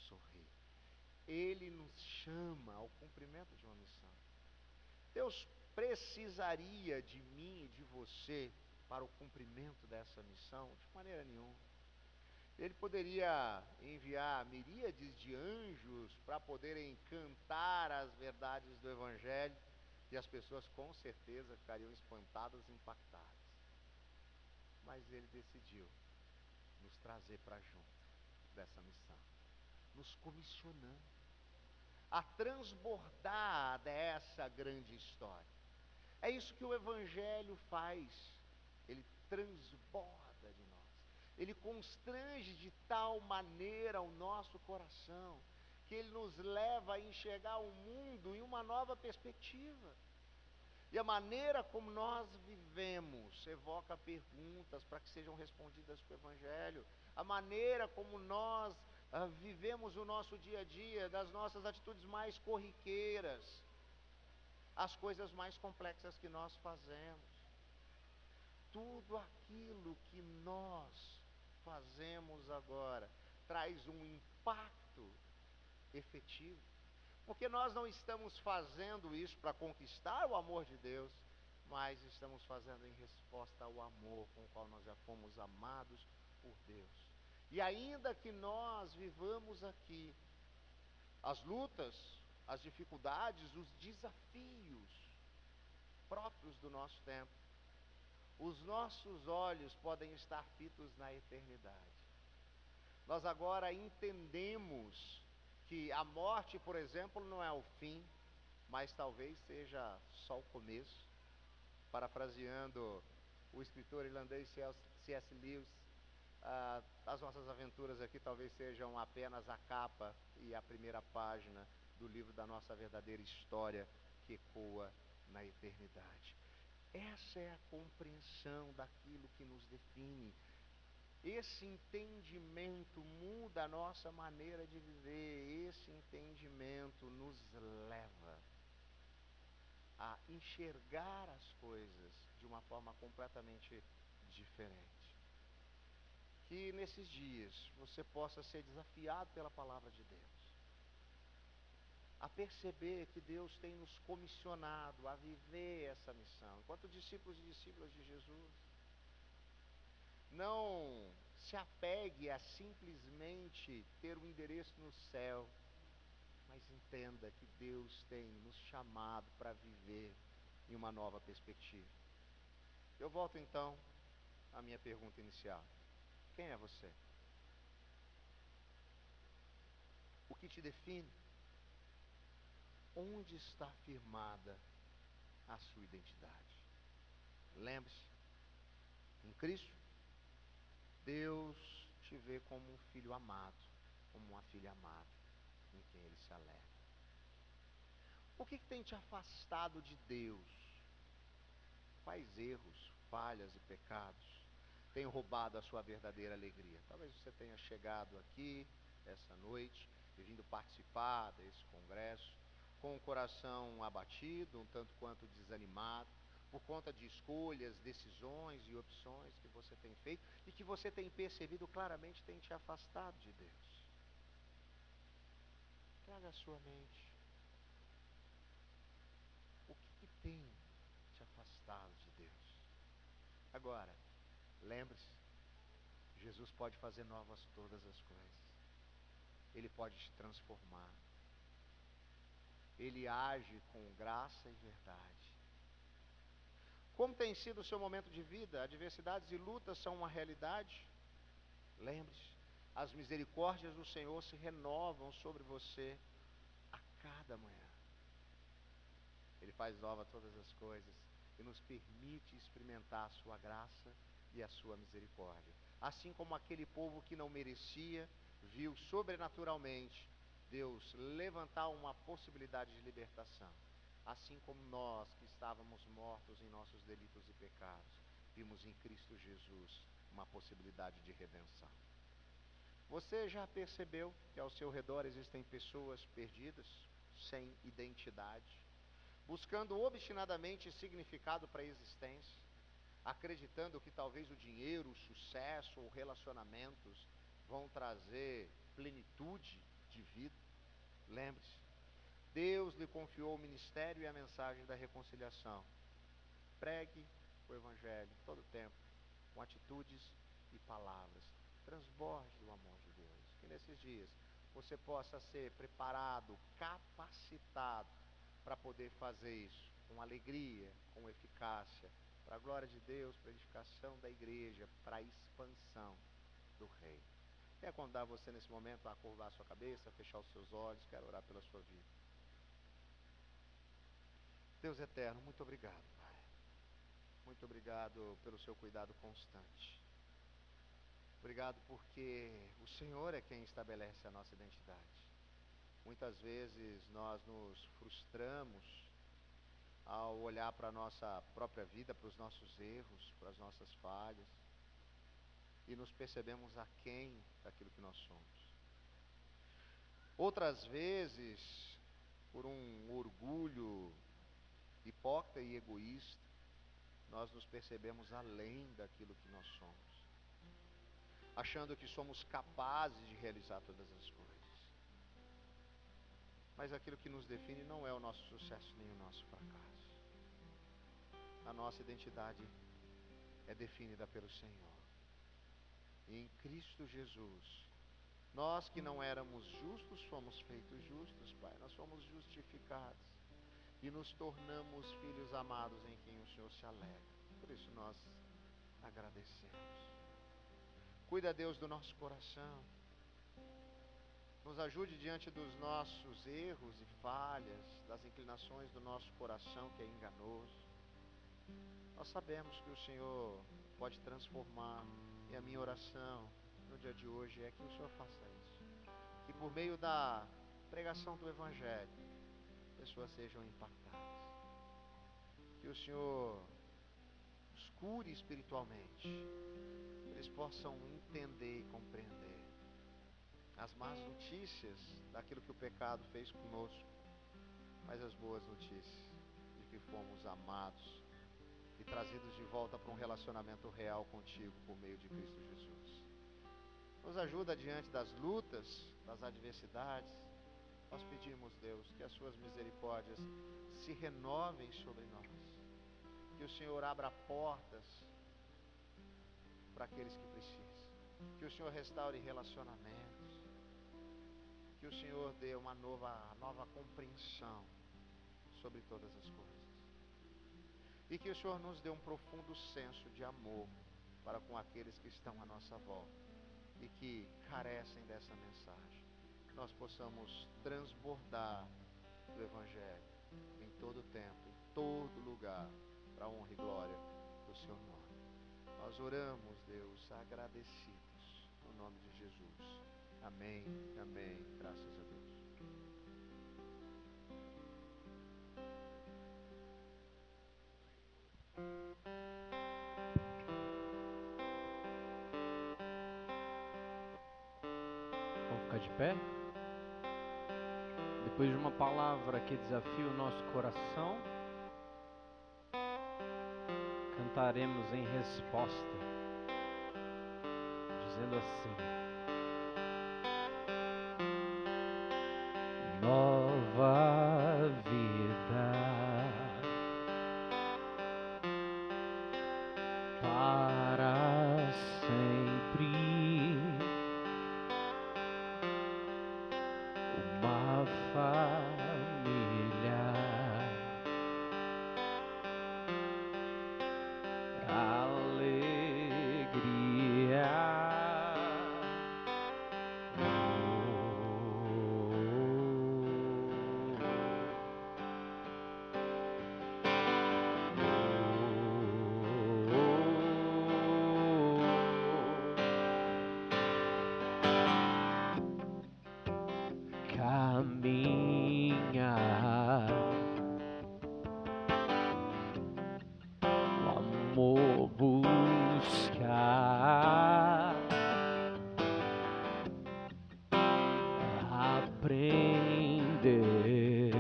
sorri. Ele nos chama ao cumprimento de uma missão. Deus precisaria de mim e de você para o cumprimento dessa missão? De maneira nenhuma. Ele poderia enviar miríades de anjos para poderem cantar as verdades do Evangelho, e as pessoas com certeza ficariam espantadas e impactadas. Mas Ele decidiu nos trazer para junto dessa missão, nos comissionando a transbordar dessa grande história. É isso que o Evangelho faz. Ele transborda de nós. Ele constrange de tal maneira o nosso coração, que ele nos leva a enxergar o mundo em uma nova perspectiva. E a maneira como nós vivemos evoca perguntas para que sejam respondidas com o Evangelho. A maneira como nós vivemos o nosso dia a dia, das nossas atitudes mais corriqueiras, as coisas mais complexas que nós fazemos. tudo aquilo que nós fazemos agora traz um impacto efetivo. Porque nós não estamos fazendo isso para conquistar o amor de Deus, mas estamos fazendo em resposta ao amor com o qual nós já fomos amados por Deus. E ainda que nós vivamos aqui as lutas, as dificuldades, os desafios próprios do nosso tempo, os nossos olhos podem estar fitos na eternidade. Nós agora entendemos que a morte, por exemplo, não é o fim, mas talvez seja só o começo. Parafraseando o escritor irlandês C.S. Lewis, as nossas aventuras aqui talvez sejam apenas a capa e a primeira página do livro da nossa verdadeira história que ecoa na eternidade. Essa é a compreensão daquilo que nos define. Esse entendimento muda a nossa maneira de viver. Esse entendimento nos leva a enxergar as coisas de uma forma completamente diferente. Que nesses dias você possa ser desafiado pela palavra de Deus, a perceber que Deus tem nos comissionado a viver essa missão. Enquanto discípulos e discípulas de Jesus, não se apegue a simplesmente ter um endereço no céu, mas entenda que Deus tem nos chamado para viver em uma nova perspectiva. Eu volto então à minha pergunta inicial. Quem é você? O que te define? Onde está firmada a sua identidade? Lembre-se, em Cristo, Deus te vê como um filho amado, como uma filha amada, em quem Ele se alegra. O que tem te afastado de Deus? Quais erros, falhas e pecados têm roubado a sua verdadeira alegria? Talvez você tenha chegado aqui essa noite e vindo participar desse congresso com o coração abatido, um tanto quanto desanimado, por conta de escolhas, decisões e opções que você tem feito e que você tem percebido claramente tem te afastado de Deus. Traga à sua mente o que tem te afastado de Deus. Agora, lembre-se, Jesus pode fazer novas todas as coisas. Ele pode te transformar. Ele age com graça e verdade. Como tem sido o seu momento de vida? Adversidades e lutas são uma realidade? Lembre-se, as misericórdias do Senhor se renovam sobre você a cada manhã. Ele faz nova todas as coisas e nos permite experimentar a sua graça e a sua misericórdia. Assim como aquele povo que não merecia, viu sobrenaturalmente Deus levantar uma possibilidade de libertação. Assim como nós que estávamos mortos em nossos delitos e pecados, vimos em Cristo Jesus uma possibilidade de redenção. Você já percebeu que ao seu redor existem pessoas perdidas, sem identidade, buscando obstinadamente significado para a existência, acreditando que talvez o dinheiro, o sucesso ou relacionamentos vão trazer plenitude de vida? Lembre-se, Deus lhe confiou o ministério e a mensagem da reconciliação. Pregue o Evangelho todo o tempo, com atitudes e palavras. Transborde do amor de Deus. Que nesses dias você possa ser preparado, capacitado para poder fazer isso com alegria, com eficácia, para a glória de Deus, para a edificação da igreja, para a expansão do reino. Quero convidar você nesse momento a curvar a sua cabeça, a fechar os seus olhos. Quero orar pela sua vida. Deus eterno, muito obrigado, Pai. Muito obrigado pelo seu cuidado constante. Obrigado porque o Senhor é quem estabelece a nossa identidade. Muitas vezes nós nos frustramos ao olhar para a nossa própria vida, para os nossos erros, para as nossas falhas, e nos percebemos aquém daquilo que nós somos. Outras vezes, por um orgulho hipócrita e egoísta, nós nos percebemos além daquilo que nós somos, achando que somos capazes de realizar todas as coisas. Mas aquilo que nos define não é o nosso sucesso nem o nosso fracasso. A nossa identidade é definida pelo Senhor. E em Cristo Jesus, nós que não éramos justos, fomos feitos justos, Pai. Nós fomos justificados e nos tornamos filhos amados em quem o Senhor se alegra. Por isso nós agradecemos. Cuida, Deus, do nosso coração. Nos ajude diante dos nossos erros e falhas, das inclinações do nosso coração que é enganoso. Nós sabemos que o Senhor pode transformar, e a minha oração no dia de hoje é que o Senhor faça isso. Que por meio da pregação do Evangelho, pessoas sejam impactadas. Que o Senhor os cure espiritualmente, que eles possam entender e compreender as más notícias daquilo que o pecado fez conosco, mas as boas notícias de que fomos amados e trazidos de volta para um relacionamento real contigo por meio de Cristo Jesus. Nos ajuda diante das lutas, das adversidades. Nós pedimos, Deus, que as suas misericórdias se renovem sobre nós, que o Senhor abra portas para aqueles que precisam, que o Senhor restaure relacionamentos, que o Senhor dê uma nova compreensão sobre todas as coisas. E que o Senhor nos dê um profundo senso de amor para com aqueles que estão à nossa volta e que carecem dessa mensagem. Que nós possamos transbordar do Evangelho em todo tempo, em todo lugar, para a honra e glória do Seu nome. Nós oramos, Deus, agradecidos, no nome de Jesus. Amém, amém, graças a Deus. Vamos ficar de pé? Depois de uma palavra que desafia o nosso coração, cantaremos em resposta, dizendo assim: nova vida para sempre, uma família, alegria. Caminha o amor, buscar, aprender,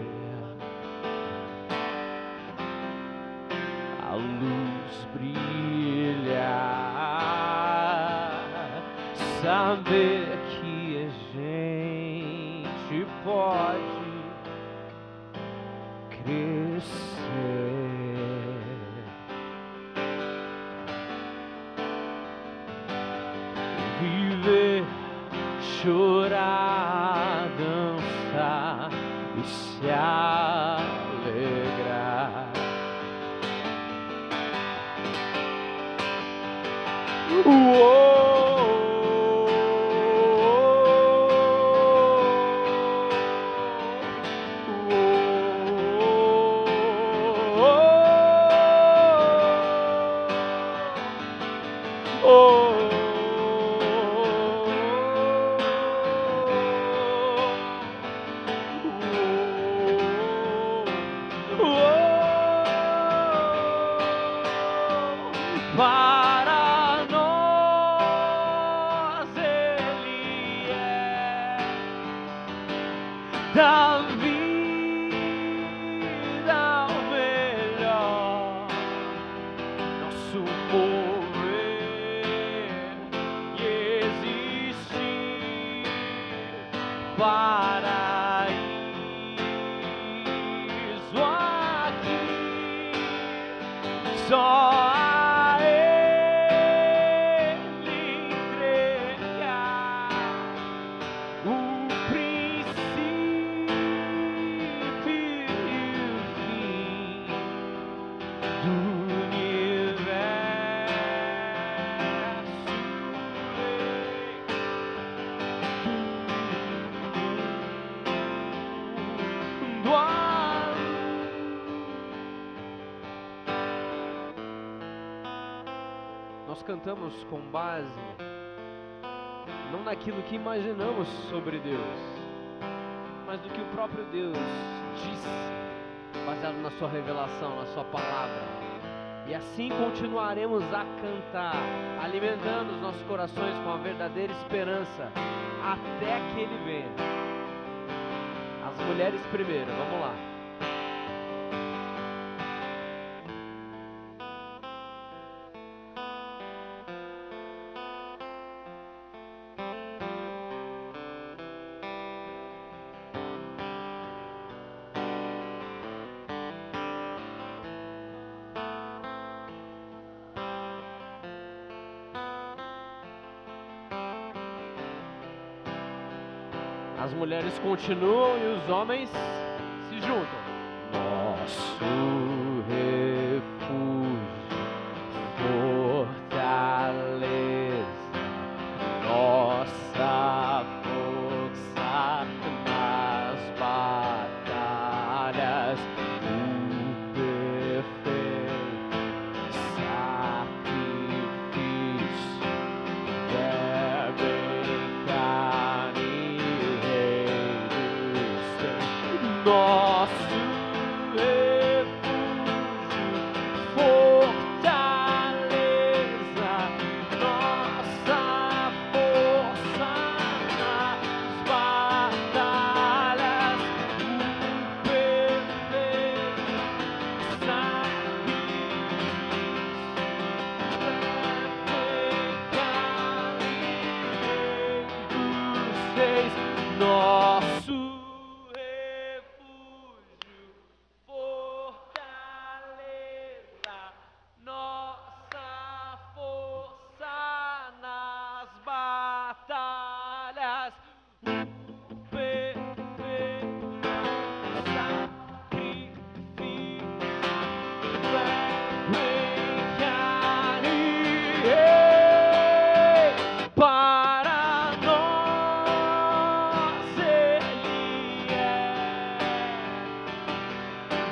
a luz brilhar, saber que a gente pode crescer, viver, chorar, dançar e se alegrar. só a Ele entregar o princípio e o fim do universo. Do Nós cantamos com base não naquilo que imaginamos sobre Deus, mas do que o próprio Deus disse, baseado na sua revelação, na sua palavra. E assim continuaremos a cantar, alimentando os nossos corações com a verdadeira esperança, até que Ele venha. As mulheres primeiro, vamos lá. As mulheres continuam e os homens se juntam. Nosso refúgio, fortaleza, nossa força nas batalhas, o perfeito sacrifício, nosso refúgio, fortaleza, nossa força nas batalhas, o perfeito sacrifício, nosso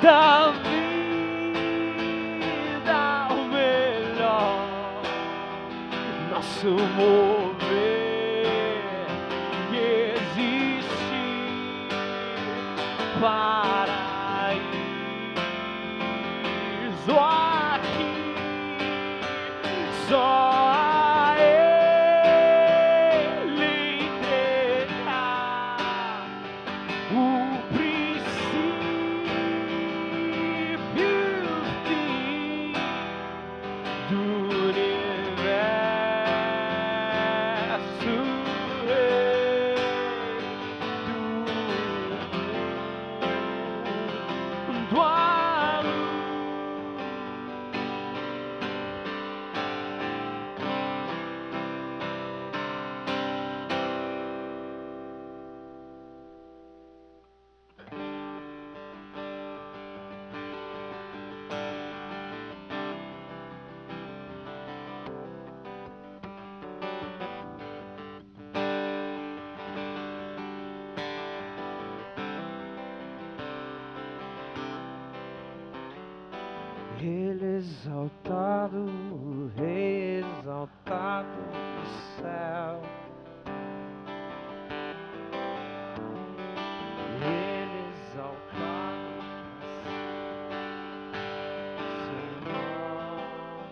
da vida o melhor, nosso mover e existir paraíso aqui, só a Ele entregar o do universo, do Ele exaltado, o Rei exaltado no céu. Ele exaltado, seu nome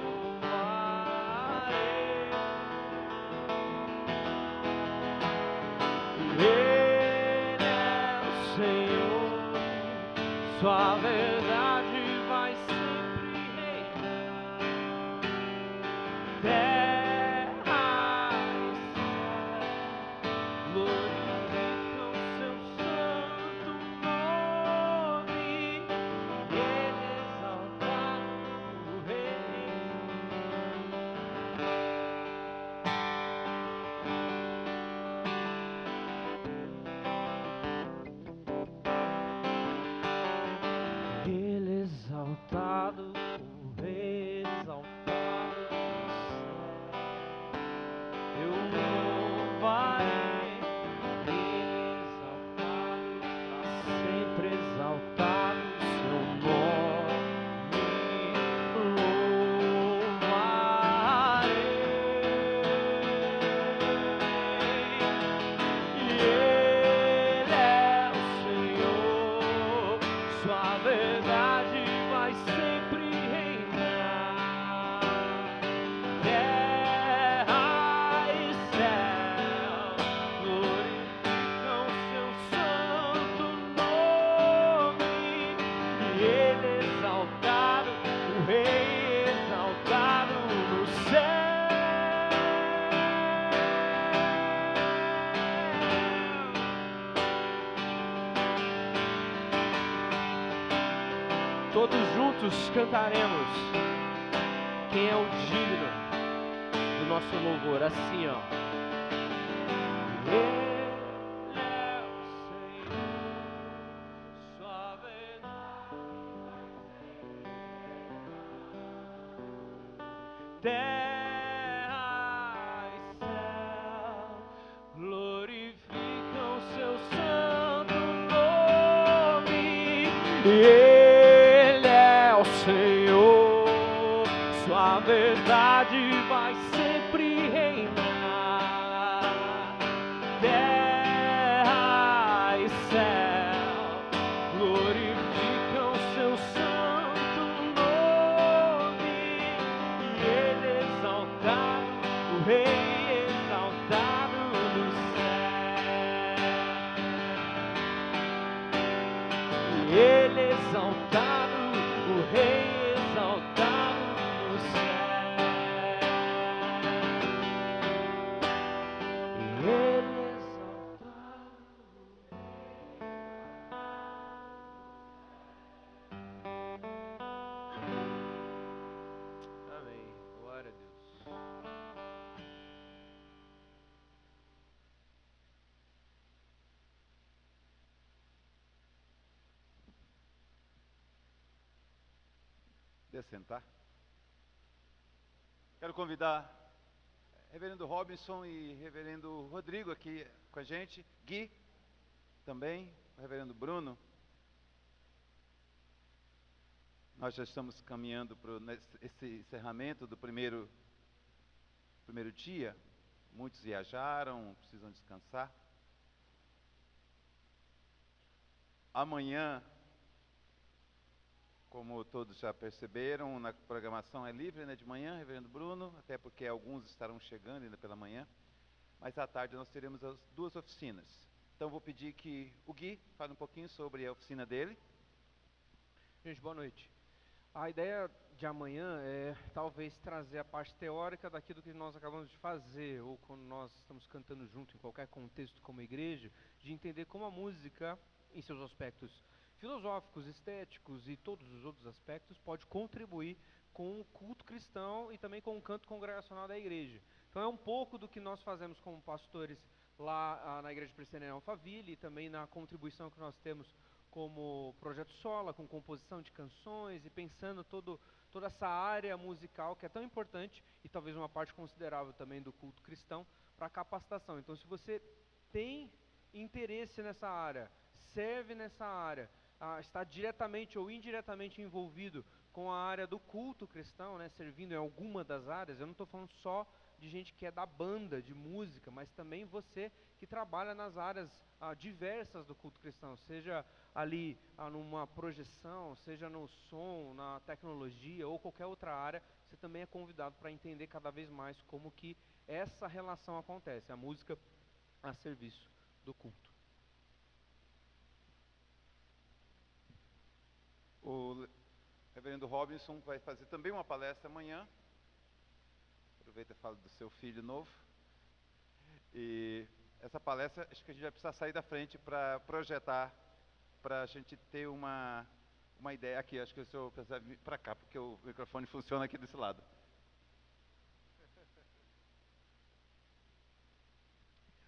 louvarei. Ele é o Senhor. Sua verdade vai sempre reinar. Terra e céu glorificam seu santo nome. Ele verdade vai sempre reinar. Terra e céu glorificam seu santo nome. E ele exaltado, o Rei exaltado no céu. Todos juntos cantaremos quem é o digno do nosso louvor, assim ó. Ele é o Senhor, sua verdade. Terra e céu glorificam seu santo nome. Ele é o Senhor, sua verdade vai sempre reinar. Terra e céu glorificam seu santo nome. E ele exaltado, o Rei exaltado no céu. E ele exaltado, o Rei exaltado no céu. E ele exaltado. Amém. Glória a Deus. De sentar. Quero convidar Reverendo Robinson e Reverendo Rodrigo aqui com a gente, Gui também, o Reverendo Bruno. Nós já estamos caminhando para esse encerramento do primeiro dia. Muitos viajaram, precisam descansar. Amanhã, como todos já perceberam, na programação é livre, né, de manhã, Reverendo Bruno, até porque alguns estarão chegando ainda pela manhã. Mas à tarde nós teremos as 2 oficinas. Então vou pedir que o Gui fale um pouquinho sobre a oficina dele. Gente, boa noite. A ideia de amanhã é talvez trazer a parte teórica daquilo que nós acabamos de fazer, ou quando nós estamos cantando junto em qualquer contexto como igreja, de entender como a música, em seus aspectos filosóficos, estéticos e todos os outros aspectos, pode contribuir com o culto cristão e também com o canto congregacional da igreja. Então é um pouco do que nós fazemos como pastores lá na Igreja Presbiteriana Alphaville e também na contribuição que nós temos como Projeto Sola, com composição de canções e pensando toda essa área musical que é tão importante e talvez uma parte considerável também do culto cristão para a capacitação. Então, se você tem interesse nessa área, serve nessa área, está diretamente ou indiretamente envolvido com a área do culto cristão, né, servindo em alguma das áreas, eu não estou falando só de gente que é da banda, de música, mas também você que trabalha nas áreas diversas do culto cristão, seja ali numa projeção, seja no som, na tecnologia ou qualquer outra área, você também é convidado para entender cada vez mais como que essa relação acontece, a música a serviço do culto. O Reverendo Robinson vai fazer também uma palestra amanhã. Aproveita e fala do seu filho novo. E essa palestra, acho que a gente vai precisar sair da frente para projetar, para a gente ter uma ideia. Aqui, acho que o senhor precisa vir para cá, porque o microfone funciona aqui desse lado.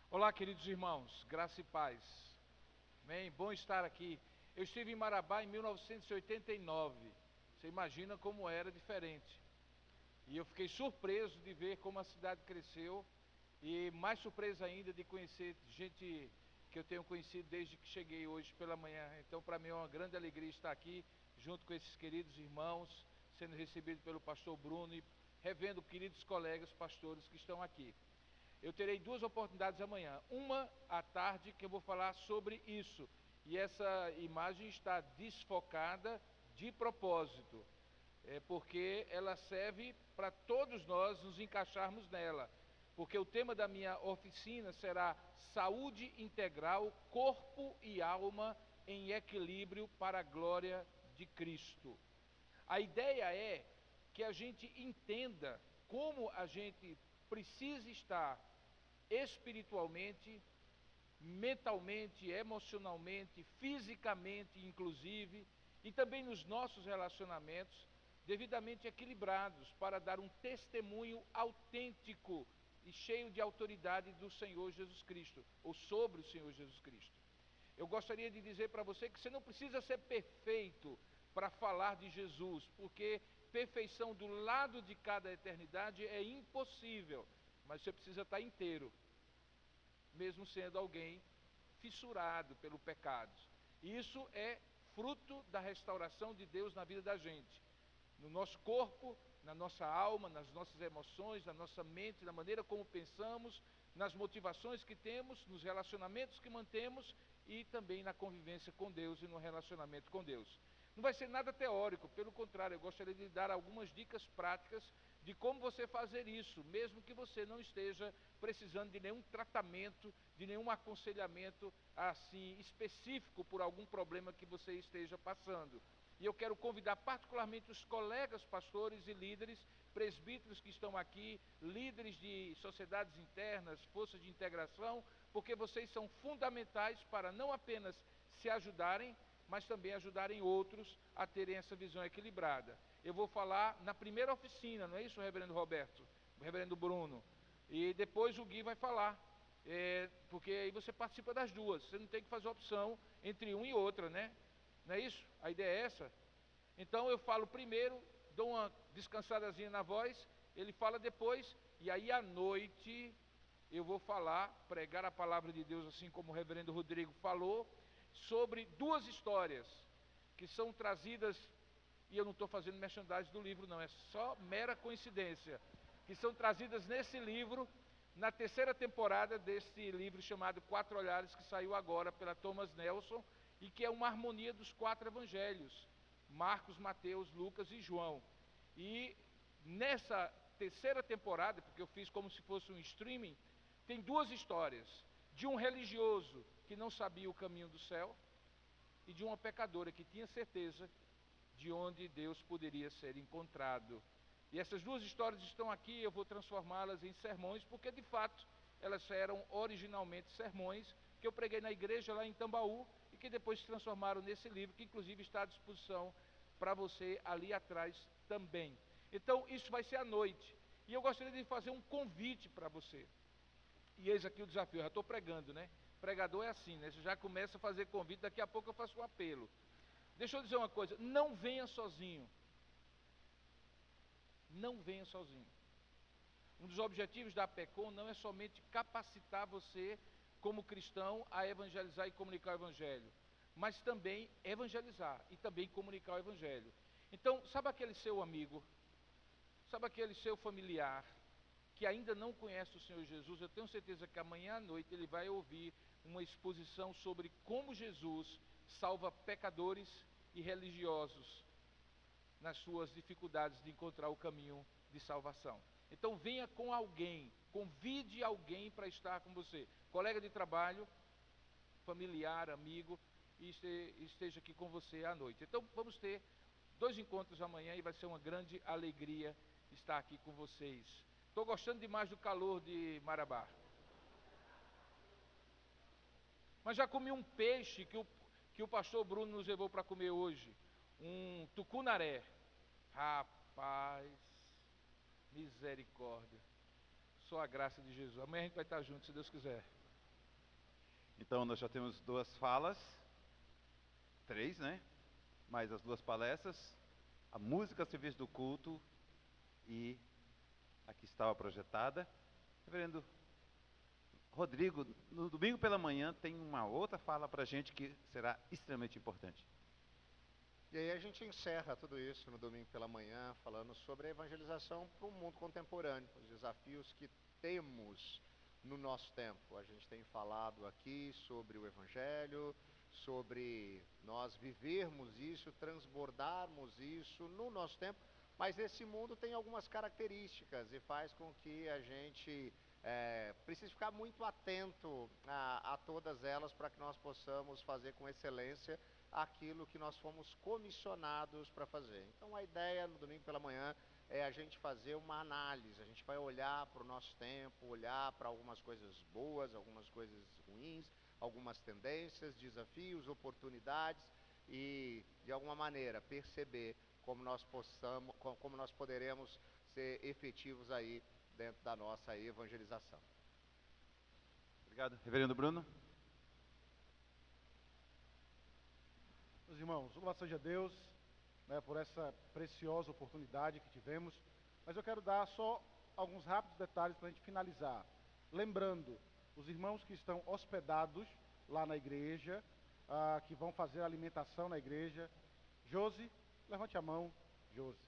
Olá, queridos irmãos, graça e paz. Amém? Bom estar aqui. Eu estive em Marabá em 1989. Você imagina como era diferente. E eu fiquei surpreso de ver como a cidade cresceu e mais surpreso ainda de conhecer gente que eu tenho conhecido desde que cheguei hoje pela manhã. Então, para mim é uma grande alegria estar aqui junto com esses queridos irmãos, sendo recebido pelo pastor Bruno e revendo queridos colegas pastores que estão aqui. Eu terei 2 oportunidades amanhã. Uma à tarde que eu vou falar sobre isso. e essa imagem está desfocada de propósito, porque ela serve para todos nós nos encaixarmos nela, porque o tema da minha oficina será saúde integral, corpo e alma em equilíbrio para a glória de Cristo. A ideia é que a gente entenda como a gente precisa estar espiritualmente, mentalmente, emocionalmente, fisicamente, inclusive, e também nos nossos relacionamentos, devidamente equilibrados para dar um testemunho autêntico e cheio de autoridade do Senhor Jesus Cristo, ou sobre o Senhor Jesus Cristo. Eu gostaria de dizer para você que você não precisa ser perfeito para falar de Jesus, porque perfeição do lado de cada eternidade é impossível, mas você precisa estar inteiro, mesmo sendo alguém fissurado pelo pecado. E isso é fruto da restauração de Deus na vida da gente, no nosso corpo, na nossa alma, nas nossas emoções, na nossa mente, na maneira como pensamos, nas motivações que temos, nos relacionamentos que mantemos e também na convivência com Deus e no relacionamento com Deus. Não vai ser nada teórico, pelo contrário, eu gostaria de dar algumas dicas práticas de como você fazer isso, mesmo que você não esteja precisando de nenhum tratamento, de nenhum aconselhamento assim específico por algum problema que você esteja passando. E eu quero convidar particularmente os colegas pastores e líderes, presbíteros que estão aqui, líderes de sociedades internas, forças de integração, porque vocês são fundamentais para não apenas se ajudarem, mas também ajudarem outros a terem essa visão equilibrada. Eu vou falar na primeira oficina, não é isso, reverendo Roberto? O reverendo Bruno. E depois o Gui vai falar, porque aí você participa das duas, você não tem que fazer opção entre uma e outra, né? Não é isso? A ideia é essa? Então eu falo primeiro, dou uma descansadazinha na voz, ele fala depois, e aí à noite eu vou falar, pregar a palavra de Deus, assim como o reverendo Rodrigo falou, sobre duas histórias que são trazidas, e eu não estou fazendo merchandising do livro não, é só mera coincidência, que são trazidas nesse livro, na terceira temporada desse livro chamado Quatro Olhares, que saiu agora pela Thomas Nelson, e que é uma harmonia dos quatro evangelhos, Marcos, Mateus, Lucas e João. E nessa terceira temporada, porque eu fiz como se fosse um streaming, tem duas histórias, de um religioso que não sabia o caminho do céu, e de uma pecadora que tinha certeza de onde Deus poderia ser encontrado. E essas duas histórias estão aqui, eu vou transformá-las em sermões, porque de fato elas eram originalmente sermões que eu preguei na igreja lá em Tambaú, e que depois se transformaram nesse livro, que inclusive está à disposição para você ali atrás também. Então isso vai ser à noite, e eu gostaria de fazer um convite para você. E eis aqui o desafio, eu já estou pregando, né? Pregador é assim, né? Você já começa a fazer convite, daqui a pouco eu faço um apelo. Deixa eu dizer uma coisa, não venha sozinho. Não venha sozinho. Um dos objetivos da APECOM não é somente capacitar você como cristão a evangelizar e comunicar o evangelho, mas também evangelizar e também comunicar o evangelho. Então, sabe aquele seu amigo, sabe aquele seu familiar que ainda não conhece o Senhor Jesus? Eu tenho certeza que amanhã à noite ele vai ouvir uma exposição sobre como Jesus salva pecadores e religiosos nas suas dificuldades de encontrar o caminho de salvação. Então venha com alguém, convide alguém para estar com você, colega de trabalho, familiar, amigo, e esteja aqui com você à noite. Então vamos ter 2 encontros amanhã e vai ser uma grande alegria estar aqui com vocês. Estou gostando demais do calor de Marabá. Mas já comi um peixe que o pastor Bruno nos levou para comer hoje, um tucunaré. Rapaz, misericórdia, só a graça de Jesus. Amanhã a gente vai estar junto, se Deus quiser. Então nós já temos 2 falas, 3, né? Mais as 2 palestras, a música a serviço do culto e aqui estava projetada. Reverendo Rodrigo, no domingo pela manhã tem uma outra fala para a gente que será extremamente importante. E aí a gente encerra tudo isso no domingo pela manhã, falando sobre a evangelização para o mundo contemporâneo, os desafios que temos no nosso tempo. A gente tem falado aqui sobre o evangelho, sobre nós vivermos isso, transbordarmos isso no nosso tempo, mas esse mundo tem algumas características e faz com que a gente precise ficar muito atento a todas elas para que nós possamos fazer com excelência aquilo que nós fomos comissionados para fazer. Então a ideia no domingo pela manhã é a gente fazer uma análise, a gente vai olhar para o nosso tempo, olhar para algumas coisas boas, algumas coisas ruins, algumas tendências, desafios, oportunidades e, de alguma maneira, perceber como nós poderemos ser efetivos aí dentro da nossa evangelização. Obrigado. Reverendo Bruno. Meus irmãos, louvado seja Deus, por essa preciosa oportunidade que tivemos, mas eu quero dar só alguns rápidos detalhes para a gente finalizar. Lembrando, os irmãos que estão hospedados lá na igreja, que vão fazer a alimentação na igreja. Josi, levante a mão. Josi,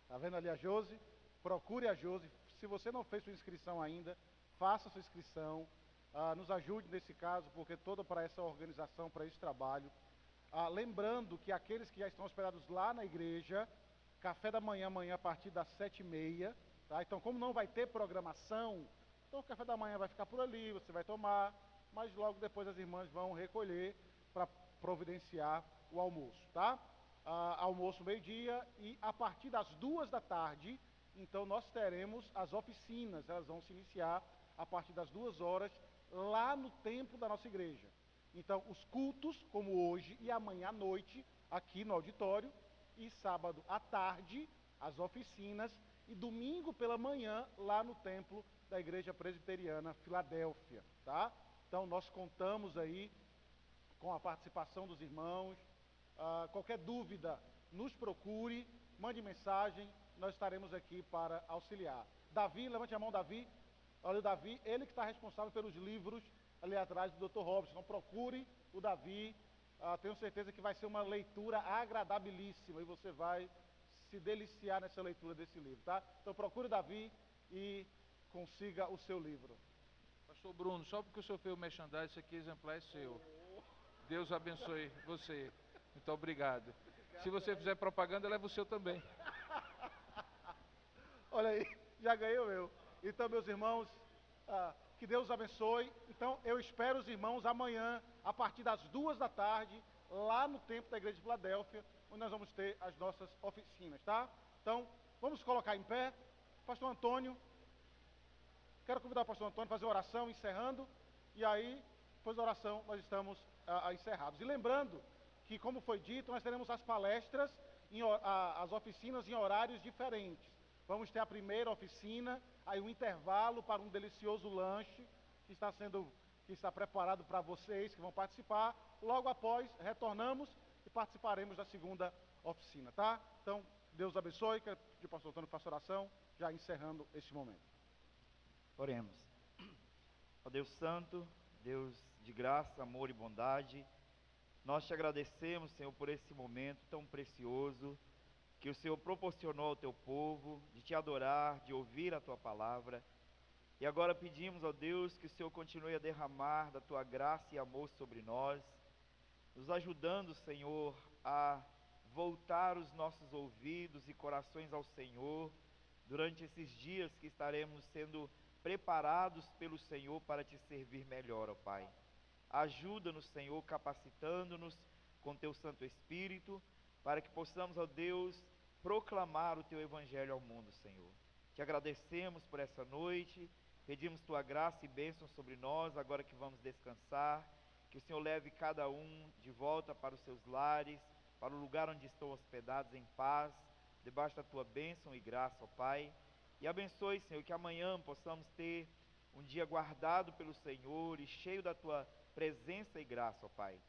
está vendo ali a Josi? Procure a Josi. Se você não fez sua inscrição ainda, faça sua inscrição. Nos ajude nesse caso, porque toda para essa organização, para esse trabalho. Lembrando que aqueles que já estão hospedados lá na igreja, café da manhã, amanhã a partir das 7h30, tá? Então, como não vai ter programação, então o café da manhã vai ficar por ali, você vai tomar, mas logo depois as irmãs vão recolher para providenciar o almoço, tá? Almoço meio-dia e a partir das 14h, então nós teremos as oficinas, elas vão se iniciar a partir das 14h lá no templo da nossa igreja. Então, os cultos, como hoje e amanhã à noite, aqui no auditório, e sábado à tarde, as oficinas, e domingo pela manhã, lá no templo da Igreja Presbiteriana Filadélfia, tá? Então, nós contamos aí com a participação dos irmãos. Qualquer dúvida, nos procure, mande mensagem, nós estaremos aqui para auxiliar. Davi, levante a mão, Davi. Olha o Davi, ele que está responsável pelos livros ali atrás do Dr. Robson. Então procure o Davi, tenho certeza que vai ser uma leitura agradabilíssima e você vai se deliciar nessa leitura desse livro, tá? Então procure o Davi e consiga o seu livro. Pastor Bruno, só porque o senhor fez o merchandising, esse aqui exemplar é seu. Deus abençoe você. Muito obrigado. Se você fizer propaganda, leva o seu também. Olha aí, já ganhei o meu. Então, meus irmãos, que Deus abençoe. Então, eu espero os irmãos amanhã, a partir das 14h, lá no templo da Igreja de Filadélfia, onde nós vamos ter as nossas oficinas, tá? Então, vamos colocar em pé. Pastor Antônio, quero convidar o pastor Antônio a fazer oração, encerrando, e aí, depois da oração, nós estamos encerrados. E lembrando que, como foi dito, nós teremos as palestras, as oficinas em horários diferentes. Vamos ter a primeira oficina, aí um intervalo para um delicioso lanche que está preparado para vocês que vão participar. Logo após, retornamos e participaremos da segunda oficina, tá? Então, Deus abençoe. Quero pedir ao pastor Antônio que faça oração, já encerrando este momento. Oremos. Ó Deus Santo, Deus de graça, amor e bondade, nós te agradecemos, Senhor, por esse momento tão precioso que o Senhor proporcionou ao teu povo, de te adorar, de ouvir a tua palavra. E agora pedimos, ó Deus, que o Senhor continue a derramar da tua graça e amor sobre nós, nos ajudando, Senhor, a voltar os nossos ouvidos e corações ao Senhor, durante esses dias que estaremos sendo preparados pelo Senhor para te servir melhor, ó Pai. Ajuda-nos, Senhor, capacitando-nos com teu Santo Espírito, para que possamos, ó Deus, proclamar o teu Evangelho ao mundo, Senhor. Te agradecemos por essa noite, pedimos tua graça e bênção sobre nós, agora que vamos descansar, que o Senhor leve cada um de volta para os seus lares, para o lugar onde estão hospedados em paz, debaixo da tua bênção e graça, ó Pai. E abençoe, Senhor, que amanhã possamos ter um dia guardado pelo Senhor e cheio da tua presença e graça, ó Pai.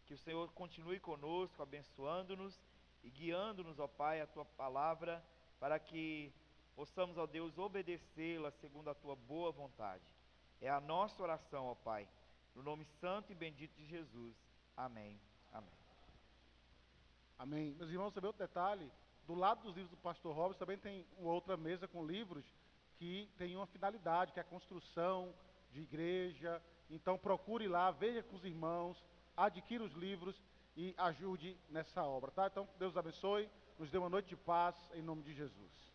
Que o Senhor continue conosco, abençoando-nos e guiando-nos, ó Pai, a tua palavra, para que possamos, ó Deus, obedecê-la segundo a tua boa vontade. É a nossa oração, ó Pai, no nome santo e bendito de Jesus. Amém. Amém. Amém. Meus irmãos, sabe outro detalhe? Do lado dos livros do pastor Robson também tem uma outra mesa com livros que tem uma finalidade, que é a construção de igreja. Então procure lá, veja com os irmãos, adquira os livros e ajude nessa obra, tá? Então, Deus abençoe, nos dê uma noite de paz, em nome de Jesus.